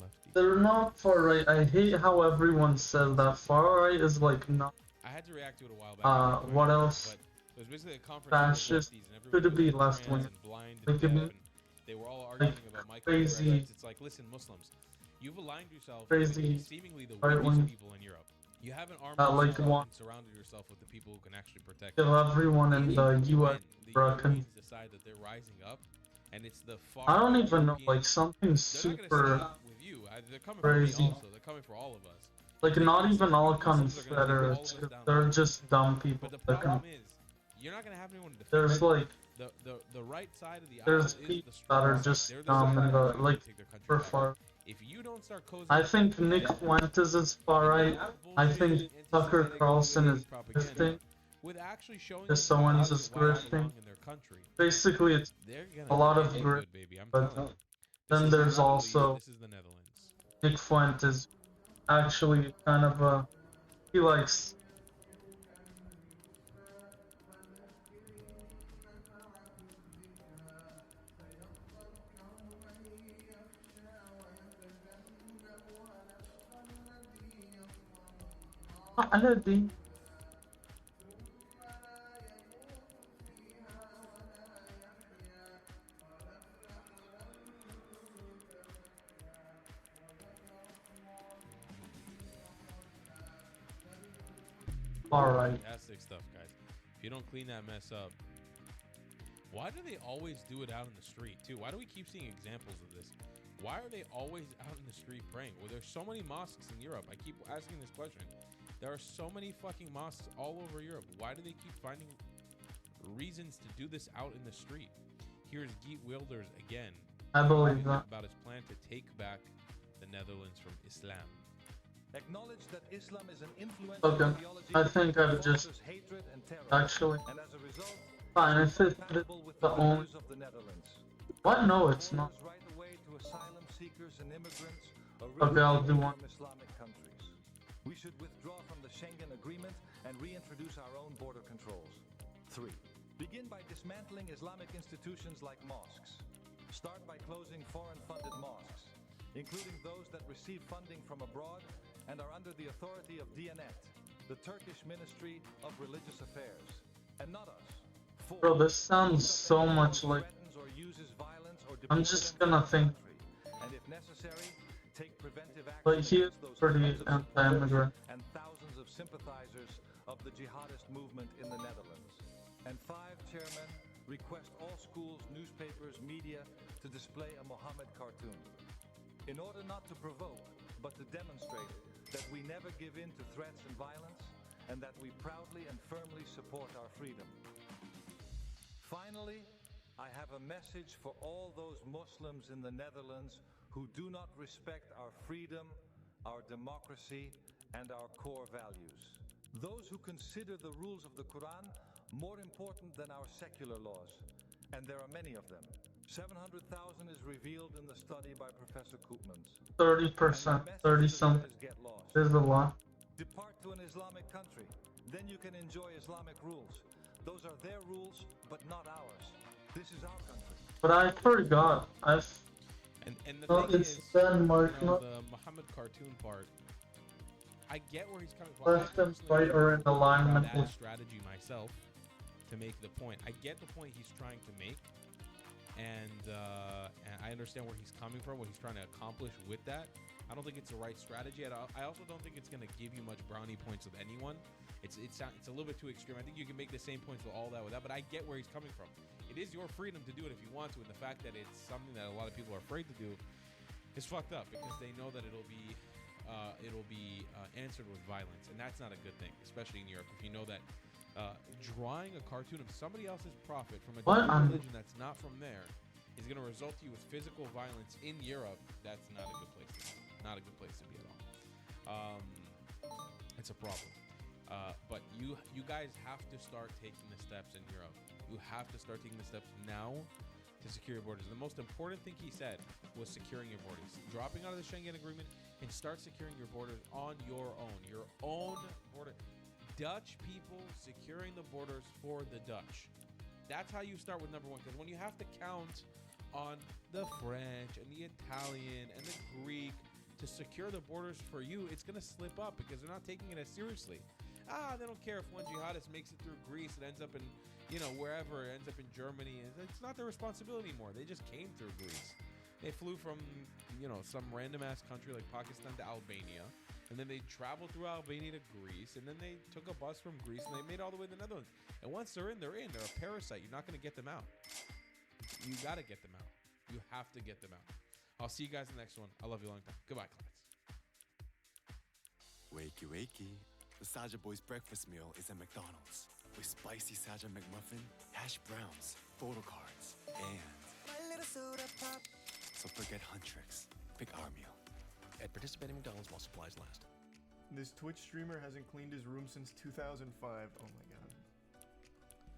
[SPEAKER 4] Lefty.
[SPEAKER 1] They're not far right. I hate how everyone says that far right is like not.
[SPEAKER 4] I had to react to it a while back.
[SPEAKER 1] What else?
[SPEAKER 4] But it was basically a conference
[SPEAKER 1] Fascist.
[SPEAKER 4] of lefties and everyone
[SPEAKER 1] Could it
[SPEAKER 4] was
[SPEAKER 1] be
[SPEAKER 4] trans
[SPEAKER 1] left wing?
[SPEAKER 4] and blind
[SPEAKER 1] Like,
[SPEAKER 4] and deaf,
[SPEAKER 1] it-
[SPEAKER 4] and they were all arguing about
[SPEAKER 1] crazy-
[SPEAKER 4] microaggressions. It's like, listen, Muslims, you've aligned yourself
[SPEAKER 1] Crazy
[SPEAKER 4] with seemingly the
[SPEAKER 1] right
[SPEAKER 4] weakest
[SPEAKER 1] wing-
[SPEAKER 4] people in Europe. You haven't armed
[SPEAKER 1] like
[SPEAKER 4] yourself
[SPEAKER 1] want-
[SPEAKER 4] and surrounded yourself with the people who can actually protect
[SPEAKER 1] Kill
[SPEAKER 4] you.
[SPEAKER 1] everyone in the
[SPEAKER 4] When
[SPEAKER 1] U.S.
[SPEAKER 4] the
[SPEAKER 1] bro,
[SPEAKER 4] Europeans decide that they're rising up, and it's the far
[SPEAKER 1] I don't even know,
[SPEAKER 4] Europeans-
[SPEAKER 1] like something
[SPEAKER 4] they're not
[SPEAKER 1] super
[SPEAKER 4] gonna stop with you. They're coming
[SPEAKER 1] crazy.
[SPEAKER 4] for me also. They're coming for all of us.
[SPEAKER 1] like not even all
[SPEAKER 4] Muslims are gonna take all of
[SPEAKER 1] Confederates.
[SPEAKER 4] us down.
[SPEAKER 1] They're just dumb people.
[SPEAKER 4] But the
[SPEAKER 1] that
[SPEAKER 4] problem
[SPEAKER 1] can-
[SPEAKER 4] is, you're not gonna have anyone to defend.
[SPEAKER 1] There's
[SPEAKER 4] you.
[SPEAKER 1] like
[SPEAKER 4] the right side of the aisle
[SPEAKER 1] there's
[SPEAKER 4] is the
[SPEAKER 1] people that
[SPEAKER 4] strong
[SPEAKER 1] are
[SPEAKER 4] side.
[SPEAKER 1] just
[SPEAKER 4] They're the
[SPEAKER 1] dumb
[SPEAKER 4] side
[SPEAKER 1] and
[SPEAKER 4] that are
[SPEAKER 1] like
[SPEAKER 4] gonna take their country
[SPEAKER 1] super
[SPEAKER 4] back.
[SPEAKER 1] far.
[SPEAKER 4] If you don't start cozying
[SPEAKER 1] I
[SPEAKER 4] up
[SPEAKER 1] think
[SPEAKER 4] with
[SPEAKER 1] Nick
[SPEAKER 4] them,
[SPEAKER 1] Fuentes is far right. I think Tucker Carlson is grifting.
[SPEAKER 4] with actually showing
[SPEAKER 1] Just
[SPEAKER 4] them
[SPEAKER 1] so
[SPEAKER 4] how
[SPEAKER 1] one's
[SPEAKER 4] to
[SPEAKER 1] is
[SPEAKER 4] why they
[SPEAKER 1] grifting.
[SPEAKER 4] belong in their country,
[SPEAKER 1] Basically, it's
[SPEAKER 4] they're gonna
[SPEAKER 1] a lot of
[SPEAKER 4] get
[SPEAKER 1] grift.
[SPEAKER 4] good, baby. I'm
[SPEAKER 1] But
[SPEAKER 4] telling you. This
[SPEAKER 1] then
[SPEAKER 4] is
[SPEAKER 1] there's
[SPEAKER 4] not
[SPEAKER 1] also
[SPEAKER 4] this is the Netherlands.
[SPEAKER 1] Nick Fuentes. Actually, kind of he likes Aladdin. Alright.
[SPEAKER 4] Fantastic stuff, guys. If you don't clean that mess up, why do they always do it out in the street too? Why do we keep seeing examples of this? Why are they always out in the street praying? Well, there's so many mosques in Europe. I keep asking this question. There are so many fucking mosques all over Europe. Why do they keep finding reasons to do this out in the street? Here's Geet Wilders again.
[SPEAKER 1] I believe that.
[SPEAKER 4] About his plan to take back the Netherlands from Islam.
[SPEAKER 7] Acknowledge that Islam is an influential
[SPEAKER 1] Okay,
[SPEAKER 7] ideology
[SPEAKER 1] I think
[SPEAKER 7] that
[SPEAKER 1] I've just
[SPEAKER 7] fosters hatred and terror.
[SPEAKER 1] actually.
[SPEAKER 7] And as a result,
[SPEAKER 1] Fine, if it's the only.
[SPEAKER 7] of the Netherlands.
[SPEAKER 1] What? No, it's not.
[SPEAKER 7] Right away to asylum seekers and immigrants
[SPEAKER 1] Okay, I'll do one.
[SPEAKER 7] from Islamic countries. We should withdraw from the Schengen Agreement and reintroduce our own border controls. 3. Begin by dismantling Islamic institutions like mosques. Start by closing foreign-funded mosques, including those that receive funding from abroad and are under the authority of Diyanet, the Turkish Ministry of Religious Affairs, and not us. 4.
[SPEAKER 1] Bro, this sounds so much like.
[SPEAKER 7] Or uses violence or
[SPEAKER 1] I'm just gonna think.
[SPEAKER 7] and if necessary, take preventive action
[SPEAKER 1] But he is
[SPEAKER 7] against those
[SPEAKER 1] pretty
[SPEAKER 7] hundreds of
[SPEAKER 1] anti-immigrant.
[SPEAKER 7] and thousands of sympathizers of the jihadist movement in the Netherlands. And 5, Chairman, request all schools, newspapers, media to display a Mohammed cartoon. In order not to provoke, but to demonstrate that we never give in to threats and violence, and that we proudly and firmly support our freedom. Finally, I have a message for all those Muslims in the Netherlands who do not respect our freedom, our democracy, and our core values. Those who consider the rules of the Quran more important than our secular laws, and there are many of them. 700,000 is revealed in the study by Professor Koopmans.
[SPEAKER 1] 30%, 30 something. There's a lot.
[SPEAKER 7] Depart to an Islamic country, then you can enjoy Islamic rules. Those are their rules, but not ours. This is our country.
[SPEAKER 1] But I forgot. And
[SPEAKER 4] the
[SPEAKER 1] well,
[SPEAKER 4] thing
[SPEAKER 1] it's
[SPEAKER 4] is,
[SPEAKER 1] Denmark,
[SPEAKER 4] you know,
[SPEAKER 1] not
[SPEAKER 4] the Muhammad cartoon part. I get where he's coming from.
[SPEAKER 1] left and right are in alignment
[SPEAKER 4] That
[SPEAKER 1] with.
[SPEAKER 4] strategy myself to make the point. I get the point he's trying to make, and I understand where he's coming from, what he's trying to accomplish with that. I don't think it's the right strategy. I also don't think it's going to give you much brownie points with anyone. It's a little bit too extreme. I think you can make the same points with all that, but I get where he's coming from. It is your freedom to do it if you want to, and the fact that it's something that a lot of people are afraid to do is fucked up because they know that it'll be answered with violence, and that's not a good thing, especially in Europe. If you know that drawing a cartoon of somebody else's prophet from a different religion that's not from there is going to result to you with physical violence in Europe, that's not a good place to be. Not a good place to be at all. It's a problem. But you guys have to start taking the steps in Europe. You have to start taking the steps now to secure your borders. The most important thing he said was securing your borders. Dropping out of the Schengen Agreement and start securing your borders on your own border. Dutch people securing the borders for the Dutch. That's how you start with number one. Because when you have to count on the French and the Italian and the Greek to secure the borders for you, it's going to slip up because they're not taking it as seriously. They don't care if one jihadist makes it through Greece and ends up in, wherever, ends up in Germany. It's not their responsibility anymore. They just came through Greece. They flew from, some random ass country like Pakistan to Albania, and then they traveled through Albania to Greece, and then they took a bus from Greece and they made it all the way to the Netherlands. And once they're in, they're in. They're a parasite. You're not going to get them out. You got to get them out. You have to get them out. I'll see you guys in the next one. I love you a long time. Goodbye, clients.
[SPEAKER 8] Wakey, wakey. The Saja Boys breakfast meal is at McDonald's with spicy Saja McMuffin, hash browns, photo cards, and my little soda pop. So forget Huntrix. Pick our meal. At participating McDonald's while supplies last.
[SPEAKER 12] This Twitch streamer hasn't cleaned his room since 2005. Oh my god.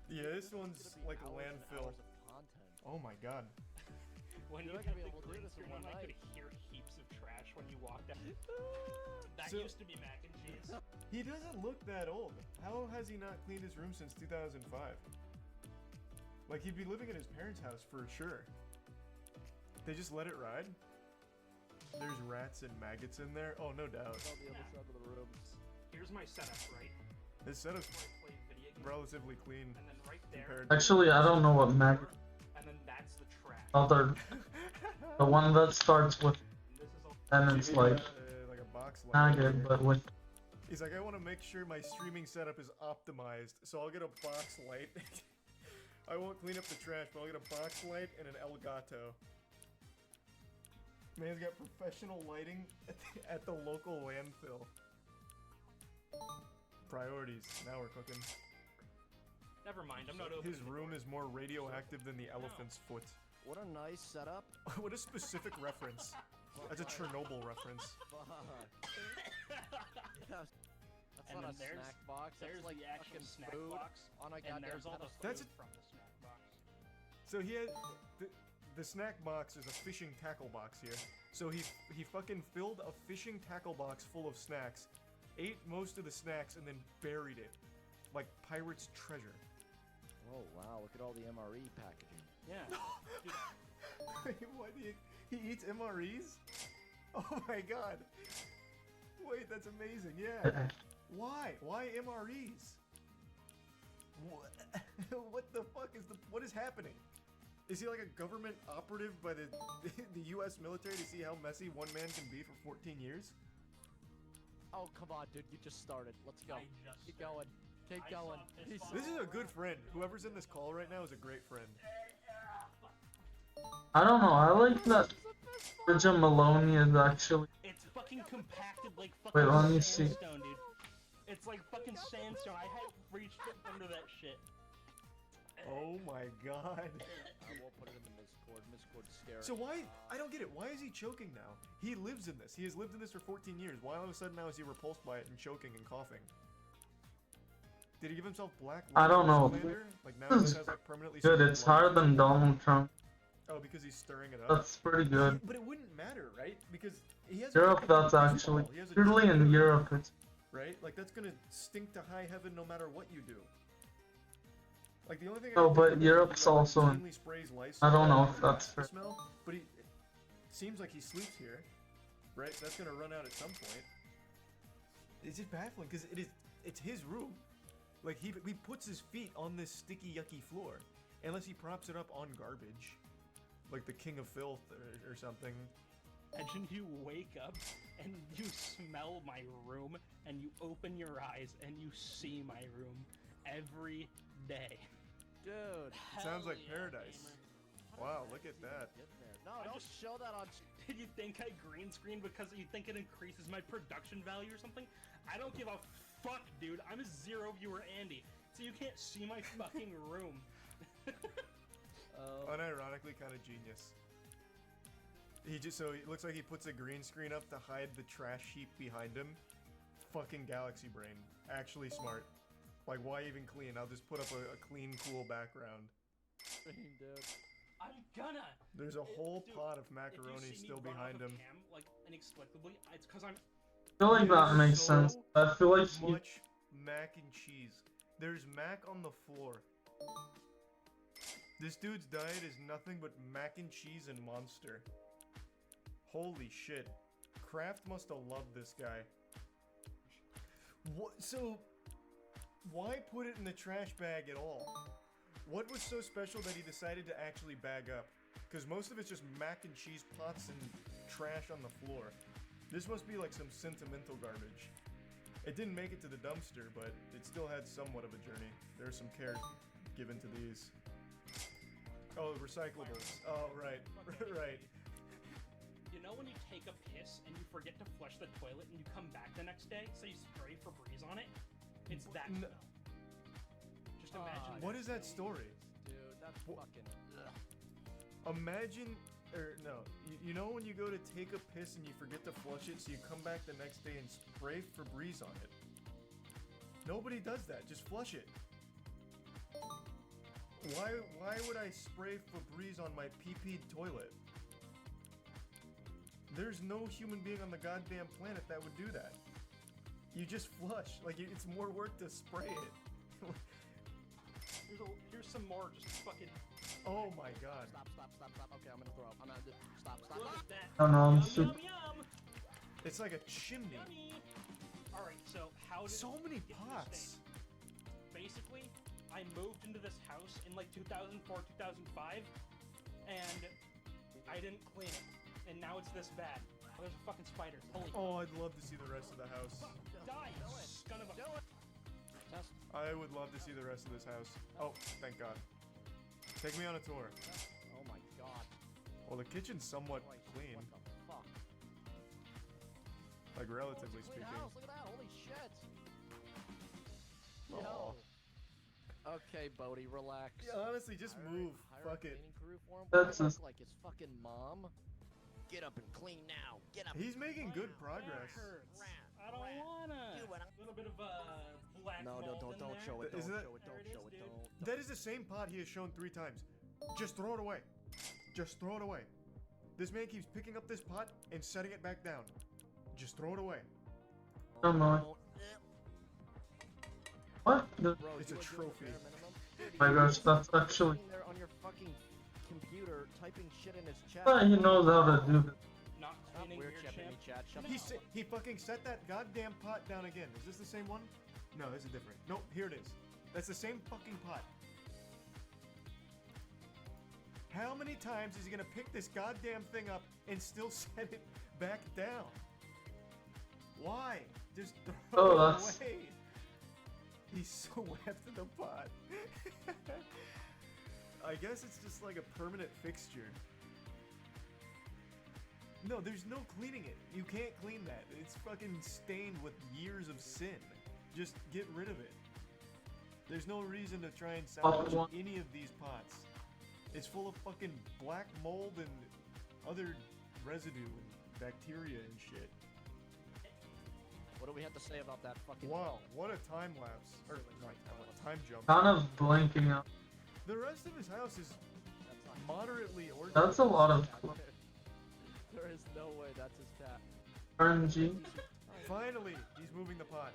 [SPEAKER 12] Yeah, this one's like a landfill. Oh my god.
[SPEAKER 13] When you're not gonna be able to do this in one night. I could hear heaps of trash when you walked out. That used to be mac and cheese.
[SPEAKER 12] He doesn't look that old. How has he not cleaned his room since 2005? Like, he'd be living at his parents' house for sure. They just let it ride? There's rats and maggots in there? Oh, no doubt.
[SPEAKER 13] All the other side of the rooms. here's my setup, right?
[SPEAKER 12] This setup's
[SPEAKER 13] Where I play video games,
[SPEAKER 12] relatively clean.
[SPEAKER 13] and then right there.
[SPEAKER 12] compared to-
[SPEAKER 1] Actually, I don't know what mag.
[SPEAKER 13] And then that's the trash.
[SPEAKER 1] Other, the one that starts with, and it's like
[SPEAKER 12] a box light.
[SPEAKER 1] not good, but with.
[SPEAKER 12] He's like, I want to make sure my streaming setup is optimized, so I'll get a box light. I won't clean up the trash, but I'll get a box light and an Elgato. Man's got professional lighting at the local landfill. Priorities. Now we're cooking.
[SPEAKER 13] Never mind, I'm not opening
[SPEAKER 12] His room is more radioactive than the elephant's foot.
[SPEAKER 9] What a nice setup.
[SPEAKER 12] What a specific reference. That's a Chernobyl reference.
[SPEAKER 9] That's
[SPEAKER 13] And
[SPEAKER 9] not a
[SPEAKER 13] then there's-
[SPEAKER 9] snack box.
[SPEAKER 13] there's
[SPEAKER 9] That's like
[SPEAKER 13] the actual
[SPEAKER 9] fucking
[SPEAKER 13] snack
[SPEAKER 9] food
[SPEAKER 13] box,
[SPEAKER 9] on a
[SPEAKER 13] and
[SPEAKER 9] goddamn
[SPEAKER 13] there's all the
[SPEAKER 9] pedestal.
[SPEAKER 12] That's
[SPEAKER 13] food from the snack box.
[SPEAKER 12] So he had the snack box is a fishing tackle box here. So he fucking filled a fishing tackle box full of snacks, ate most of the snacks, and then buried it like pirate's treasure.
[SPEAKER 9] Oh wow! Look at all the MRE packaging.
[SPEAKER 13] Yeah.
[SPEAKER 12] What? He eats MREs? Oh my god! Wait, that's amazing. Yeah. Why? Why MREs? What? What the fuck is what is happening? Is he like a government operative by the U.S. military to see how messy one man can be for 14 years?
[SPEAKER 9] Oh come on, dude! You just started. Let's go. Keep going. Keep going.
[SPEAKER 12] This is a good friend. Whoever's in this call right now is a great friend.
[SPEAKER 1] I don't know. I like that. Virgin Maloney is actually.
[SPEAKER 13] It's fucking compacted like fucking
[SPEAKER 1] Wait, let me see.
[SPEAKER 13] sandstone, dude. It's like fucking sandstone. I had reached under that shit.
[SPEAKER 12] Oh my god.
[SPEAKER 9] I won't put it in the Discord. Discord's scary.
[SPEAKER 12] So why? I don't get it. Why is he choking now? He lives in this. He has lived in this for 14 years. Why all of a sudden now is he repulsed by it and choking and coughing? Did he give himself black?
[SPEAKER 1] I don't know.
[SPEAKER 12] Like now
[SPEAKER 1] This
[SPEAKER 12] he
[SPEAKER 1] is
[SPEAKER 12] has like permanently.
[SPEAKER 1] good.
[SPEAKER 12] scarred
[SPEAKER 1] It's
[SPEAKER 12] lung.
[SPEAKER 1] higher than Donald Trump.
[SPEAKER 12] Oh, because he's stirring it up.
[SPEAKER 1] That's pretty good.
[SPEAKER 12] But it wouldn't matter, right? Because he has.
[SPEAKER 1] Europe, that's actually. Usually in Europe, it's.
[SPEAKER 12] Right? Like that's gonna stink to high heaven no matter what you do. Like the only thing.
[SPEAKER 1] No,
[SPEAKER 12] I can
[SPEAKER 1] but
[SPEAKER 12] think of
[SPEAKER 1] Europe's
[SPEAKER 12] is he, like,
[SPEAKER 1] also in.
[SPEAKER 12] routinely sprays
[SPEAKER 1] I don't know
[SPEAKER 12] Lysol
[SPEAKER 1] if that's
[SPEAKER 12] to
[SPEAKER 1] fair.
[SPEAKER 12] smell, but it seems like he sleeps here, right? That's gonna run out at some point. It's just baffling because it's his room. Like he puts his feet on this sticky, yucky floor, unless he props it up on garbage, like the king of filth or something.
[SPEAKER 13] Imagine you wake up and you smell my room, and you open your eyes and you see my room every day.
[SPEAKER 9] Dude.
[SPEAKER 12] Sounds like paradise. Wow, look at that.
[SPEAKER 9] No, don't show that on.
[SPEAKER 13] Did you think I green screen because you think it increases my production value or something? I don't give a fuck, dude. I'm a zero viewer Andy, so you can't see my fucking room.
[SPEAKER 12] Unironically, kind of genius. So it looks like he puts a green screen up to hide the trash heap behind him. Fucking galaxy brain. Actually smart. Like, why even clean? I'll just put up a clean, cool background.
[SPEAKER 9] Dude.
[SPEAKER 13] I'm gonna.
[SPEAKER 12] There's a whole
[SPEAKER 13] Dude,
[SPEAKER 12] pot of
[SPEAKER 13] if you
[SPEAKER 12] macaroni
[SPEAKER 13] see me
[SPEAKER 12] still
[SPEAKER 13] run off
[SPEAKER 12] behind
[SPEAKER 13] of
[SPEAKER 12] him.
[SPEAKER 13] Cam, like inexplicably, it's because I'm.
[SPEAKER 1] I feel like that makes sense. I feel like he.
[SPEAKER 12] Much mac and cheese. There's mac on the floor. This dude's diet is nothing but mac and cheese and Monster. Holy shit. Kraft must have loved this guy. What? So, why put it in the trash bag at all? What was so special that he decided to actually bag up? Because most of it's just mac and cheese pots and trash on the floor. This must be like some sentimental garbage. It didn't make it to the dumpster, but it still had somewhat of a journey. There's some care given to these. Oh, recyclables. Oh, right. Right.
[SPEAKER 13] You know when you take a piss and you forget to flush the toilet and you come back the next day, so you spray Febreze on it? It's that smell. Just imagine.
[SPEAKER 12] What is that story?
[SPEAKER 9] Dude, that's fucking.
[SPEAKER 12] Imagine, or no, you know when you go to take a piss and you forget to flush it, so you come back the next day and spray Febreze on it. Nobody does that. Just flush it. Why would I spray Febreze on my pee-peed toilet? There's no human being on the goddamn planet that would do that. You just flush. Like, it's more work to spray it.
[SPEAKER 13] Here's some more, just fucking.
[SPEAKER 12] Oh my god.
[SPEAKER 9] Stop. Okay, I'm gonna throw up. I'm gonna stop.
[SPEAKER 13] Look at that.
[SPEAKER 1] I don't know, I'm
[SPEAKER 13] Yum,
[SPEAKER 1] super.
[SPEAKER 13] yum, yum.
[SPEAKER 12] It's like a chimney.
[SPEAKER 13] Yummy. Alright, so how did
[SPEAKER 12] So many
[SPEAKER 13] it get to this
[SPEAKER 12] pots.
[SPEAKER 13] state? Basically, I moved into this house in like 2004, 2005, and I didn't clean it. And now it's this bad. Oh, there's a fucking spider. Holy
[SPEAKER 12] Oh, I'd love to see the rest of the house.
[SPEAKER 13] Die, son of a...
[SPEAKER 12] I would love to see the rest of this house. Oh, thank God. Take me on a tour.
[SPEAKER 9] Oh my god.
[SPEAKER 12] Well, the kitchen's somewhat clean.
[SPEAKER 9] What the fuck?
[SPEAKER 12] Like, relatively
[SPEAKER 9] Clean
[SPEAKER 12] speaking.
[SPEAKER 9] house, look at that, holy shit.
[SPEAKER 12] Aw.
[SPEAKER 9] Yo. Okay, Bodhi, relax.
[SPEAKER 12] Yeah, honestly, just move.
[SPEAKER 9] Hire
[SPEAKER 12] Fuck
[SPEAKER 9] a
[SPEAKER 12] it.
[SPEAKER 9] cleaning crew for him.
[SPEAKER 1] That's
[SPEAKER 9] Look
[SPEAKER 1] just-
[SPEAKER 9] like his fucking mom. Get up and clean now. Get up.
[SPEAKER 12] He's making good progress.
[SPEAKER 13] I don't wanna. A little bit of black
[SPEAKER 9] No,
[SPEAKER 13] mold
[SPEAKER 9] don't
[SPEAKER 13] in there.
[SPEAKER 9] show it. Don't
[SPEAKER 12] Isn't that-
[SPEAKER 9] show it. Don't show it. Don't.
[SPEAKER 12] That is the same pot he has shown 3 times. Just throw it away. Just throw it away. This man keeps picking up this pot and setting it back down. Just throw it away.
[SPEAKER 1] Come on. What? The
[SPEAKER 12] It's a trophy.
[SPEAKER 1] my gosh, that's actually.
[SPEAKER 9] There on your fucking computer, typing shit in his chat.
[SPEAKER 1] He knows how to do this.
[SPEAKER 13] Not
[SPEAKER 9] Stop
[SPEAKER 13] cleaning
[SPEAKER 9] weird
[SPEAKER 13] your
[SPEAKER 9] chip in
[SPEAKER 13] chip.
[SPEAKER 9] chat. Shut
[SPEAKER 12] He fucking set that goddamn pot down again. Is this the same one? No, this is different. Nope, here it is. That's the same fucking pot. How many times is he gonna pick this goddamn thing up and still set it back down? Why? Just throw it
[SPEAKER 1] that's-
[SPEAKER 12] away. He's so after the pot. I guess it's just like a permanent fixture. No, there's no cleaning it. You can't clean that. It's fucking stained with years of sin. Just get rid of it. There's no reason to try and salvage any of these pots. It's full of fucking black mold and other residue and bacteria and shit.
[SPEAKER 9] What do we have to say about that fucking?
[SPEAKER 12] Wow, what a time lapse. Or not time lapse, time jump.
[SPEAKER 1] Kind of blanking out.
[SPEAKER 12] The rest of his house is moderately organized.
[SPEAKER 1] That's a lot of
[SPEAKER 9] There is no way that's his cat.
[SPEAKER 1] RNG.
[SPEAKER 12] Finally, he's moving the pot.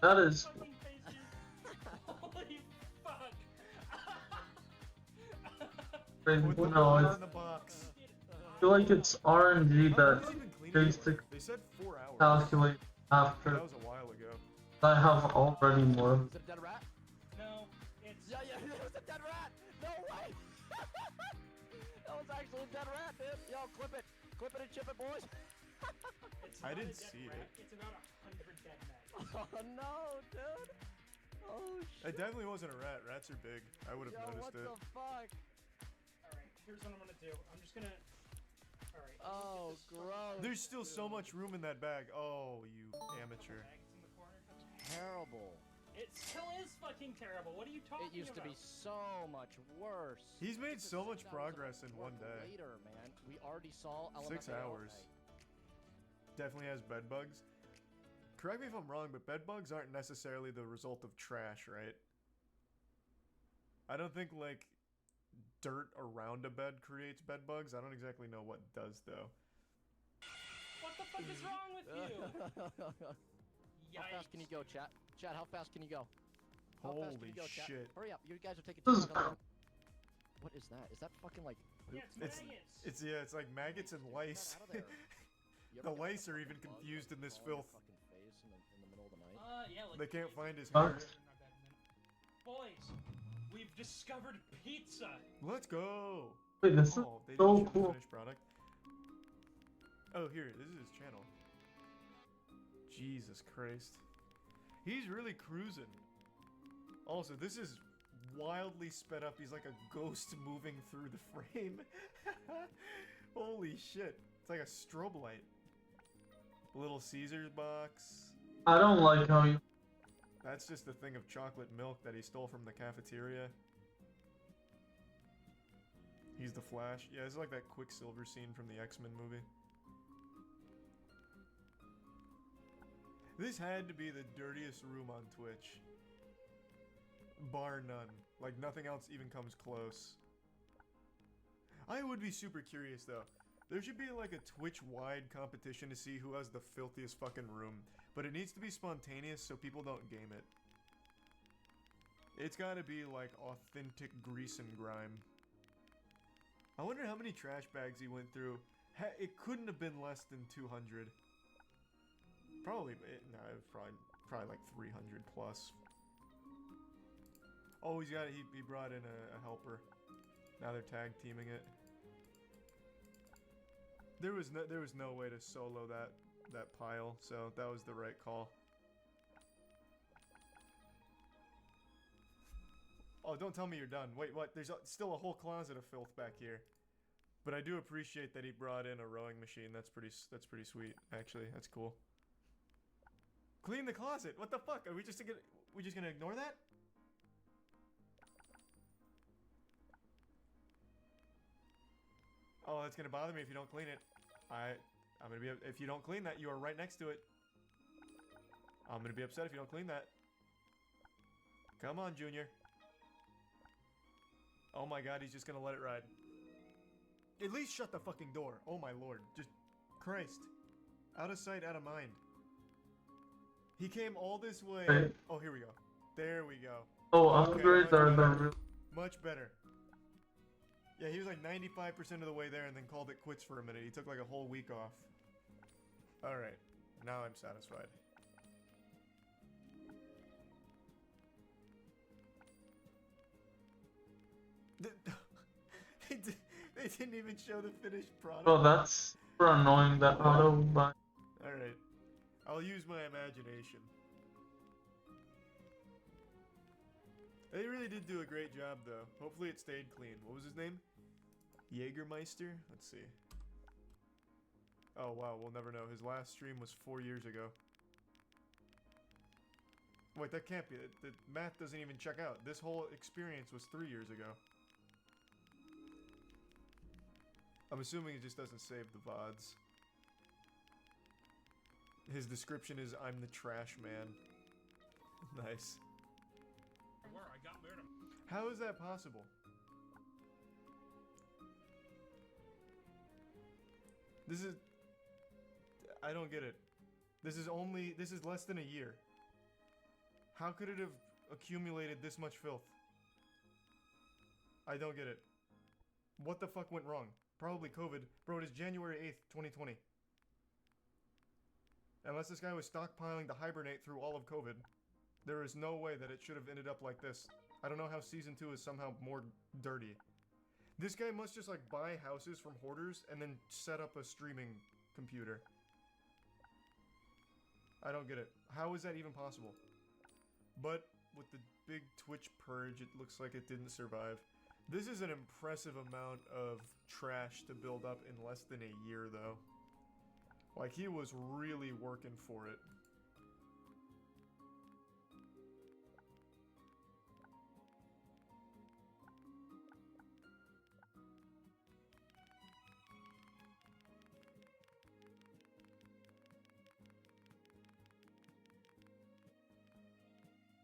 [SPEAKER 1] That is.
[SPEAKER 13] Holy fuck!
[SPEAKER 12] Put the
[SPEAKER 1] No,
[SPEAKER 12] pot
[SPEAKER 1] it's.
[SPEAKER 12] in the box.
[SPEAKER 1] I feel like it's RNG that
[SPEAKER 12] Nobody's even cleaning it.
[SPEAKER 1] basic
[SPEAKER 12] They said 4 hours.
[SPEAKER 1] calculate after.
[SPEAKER 12] That was a while ago.
[SPEAKER 1] I have already more.
[SPEAKER 9] Is it a dead rat?
[SPEAKER 13] No, it's...
[SPEAKER 9] Yeah, it was a dead rat! No way! That was actually a dead rat, dude! Yo, clip it! Clip it and chip it, boys!
[SPEAKER 13] It's
[SPEAKER 12] I
[SPEAKER 13] not
[SPEAKER 12] didn't
[SPEAKER 13] a dead
[SPEAKER 12] see
[SPEAKER 13] rat,
[SPEAKER 12] it.
[SPEAKER 13] It's about 100 dead men.
[SPEAKER 9] Oh no, dude! Oh shit!
[SPEAKER 12] It definitely wasn't a rat. Rats are big. I would have
[SPEAKER 9] Yo,
[SPEAKER 12] noticed
[SPEAKER 9] what
[SPEAKER 12] it.
[SPEAKER 9] the fuck?
[SPEAKER 13] Alright, here's what I'm gonna do. I'm just gonna... Alright.
[SPEAKER 9] Oh, gross.
[SPEAKER 12] There's still so much room in that bag. Oh, you amateur.
[SPEAKER 9] Terrible.
[SPEAKER 13] It still is fucking terrible. What are you talking about?
[SPEAKER 9] It used to be so much worse.
[SPEAKER 12] He's made
[SPEAKER 9] This is
[SPEAKER 12] so much
[SPEAKER 9] 6 hours
[SPEAKER 12] progress
[SPEAKER 9] of
[SPEAKER 12] in one
[SPEAKER 9] work
[SPEAKER 12] day.
[SPEAKER 9] Later, man. We already saw
[SPEAKER 12] 6 hours. Definitely has bed bugs. Correct me if I'm wrong, but bed bugs aren't necessarily the result of trash, right? I don't think, like, dirt around a bed creates bed bugs. I don't exactly know what does, though.
[SPEAKER 13] What the fuck is wrong with you?
[SPEAKER 9] How fast can you go, chat? Chat, how fast can you go? How fast can
[SPEAKER 12] Holy
[SPEAKER 9] you go, chat?
[SPEAKER 12] shit.
[SPEAKER 9] Hurry up, you guys are taking
[SPEAKER 1] This
[SPEAKER 9] too
[SPEAKER 1] is
[SPEAKER 9] long. What is that? Is that fucking like poop?
[SPEAKER 13] Yeah, it's maggots.
[SPEAKER 12] It's like maggots and lice.
[SPEAKER 9] Out of there. You
[SPEAKER 12] The
[SPEAKER 9] ever get
[SPEAKER 12] lice are
[SPEAKER 9] fucking
[SPEAKER 12] even
[SPEAKER 9] bug
[SPEAKER 12] confused in this
[SPEAKER 9] crawl on your
[SPEAKER 12] filth.
[SPEAKER 9] fucking face in the middle of the night?
[SPEAKER 13] Yeah, like
[SPEAKER 12] They can't find his
[SPEAKER 1] Huh?
[SPEAKER 12] hair.
[SPEAKER 13] Boys, we've discovered pizza.
[SPEAKER 12] Let's go.
[SPEAKER 1] Wait, this is
[SPEAKER 12] They
[SPEAKER 1] so
[SPEAKER 12] didn't show the
[SPEAKER 1] cool.
[SPEAKER 12] finished product. Oh, here, this is his channel. Jesus Christ. He's really cruising. Also, this is wildly sped up. He's like a ghost moving through the frame. Holy shit. It's like a strobe light. Little Caesar's box.
[SPEAKER 1] I don't like how you.
[SPEAKER 12] That's just a thing of chocolate milk that he stole from the cafeteria. He's the Flash. Yeah, this is like that Quicksilver scene from the X-Men movie. This had to be the dirtiest room on Twitch. Bar none. Like, nothing else even comes close. I would be super curious, though. There should be, like, a Twitch-wide competition to see who has the filthiest fucking room. But it needs to be spontaneous so people don't game it. It's gotta be, like, authentic grease and grime. I wonder how many trash bags he went through. It couldn't have been less than 200. Probably, no, probably like 300 plus. Oh, he brought in a helper. Now they're tag teaming it. There was no way to solo that pile, so that was the right call. Oh, don't tell me you're done. Wait, what? There's still a whole closet of filth back here. But I do appreciate that he brought in a rowing machine. That's pretty sweet, actually. That's cool. Clean the closet. What the fuck? Are we just gonna ignore that? Oh, that's gonna bother me if you don't clean it. I'm gonna be if you don't clean that. You are right next to it. I'm gonna be upset if you don't clean that. Come on, Junior. Oh my god, he's just gonna let it ride. At least shut the fucking door. Oh my lord. Just Christ. Out of sight, out of mind. He came all this way. Oh, here we go. There we go.
[SPEAKER 1] Oh,
[SPEAKER 12] okay,
[SPEAKER 1] upgrades are the real.
[SPEAKER 12] Much better. Yeah, he was like 95% of the way there and then called it quits for a minute. He took like a whole week off. Alright. Now I'm satisfied. They didn't even show the finished product.
[SPEAKER 1] Oh, that's super annoying, that auto buy.
[SPEAKER 12] Alright. I'll use my imagination. They really did do a great job, though. Hopefully it stayed clean. What was his name? Jägermeister? Let's see. Oh, wow. We'll never know. His last stream was 4 years ago. Wait, that can't be. The math doesn't even check out. This whole experience was 3 years ago. I'm assuming it just doesn't save the VODs. His description is, I'm the trash man. Nice. How is that possible? This is... I don't get it. This is less than a year. How could it have accumulated this much filth? I don't get it. What the fuck went wrong? Probably COVID. Bro, it is January 8th, 2020. Unless this guy was stockpiling to hibernate through all of COVID, there is no way that it should have ended up like this. I don't know how Season 2 is somehow more dirty. This guy must just like buy houses from hoarders and then set up a streaming computer. I don't get it. How is that even possible? But with the big Twitch purge, it looks like it didn't survive. This is an impressive amount of trash to build up in less than a year, though. Like, he was really working for it.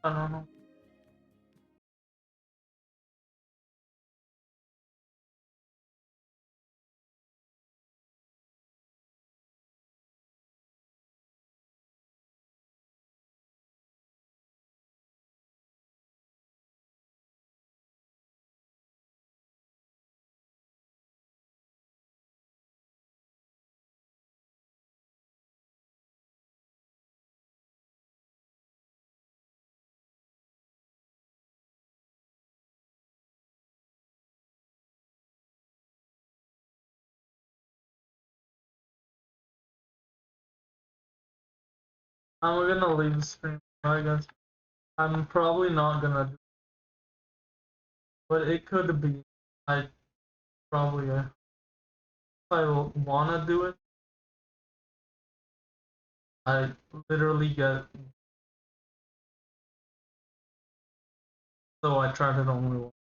[SPEAKER 1] I don't know. I'm gonna leave the stream, I guess. I'm probably not gonna do it, but it could be. I probably, if I wanna do it, I literally get, so I tried it only once.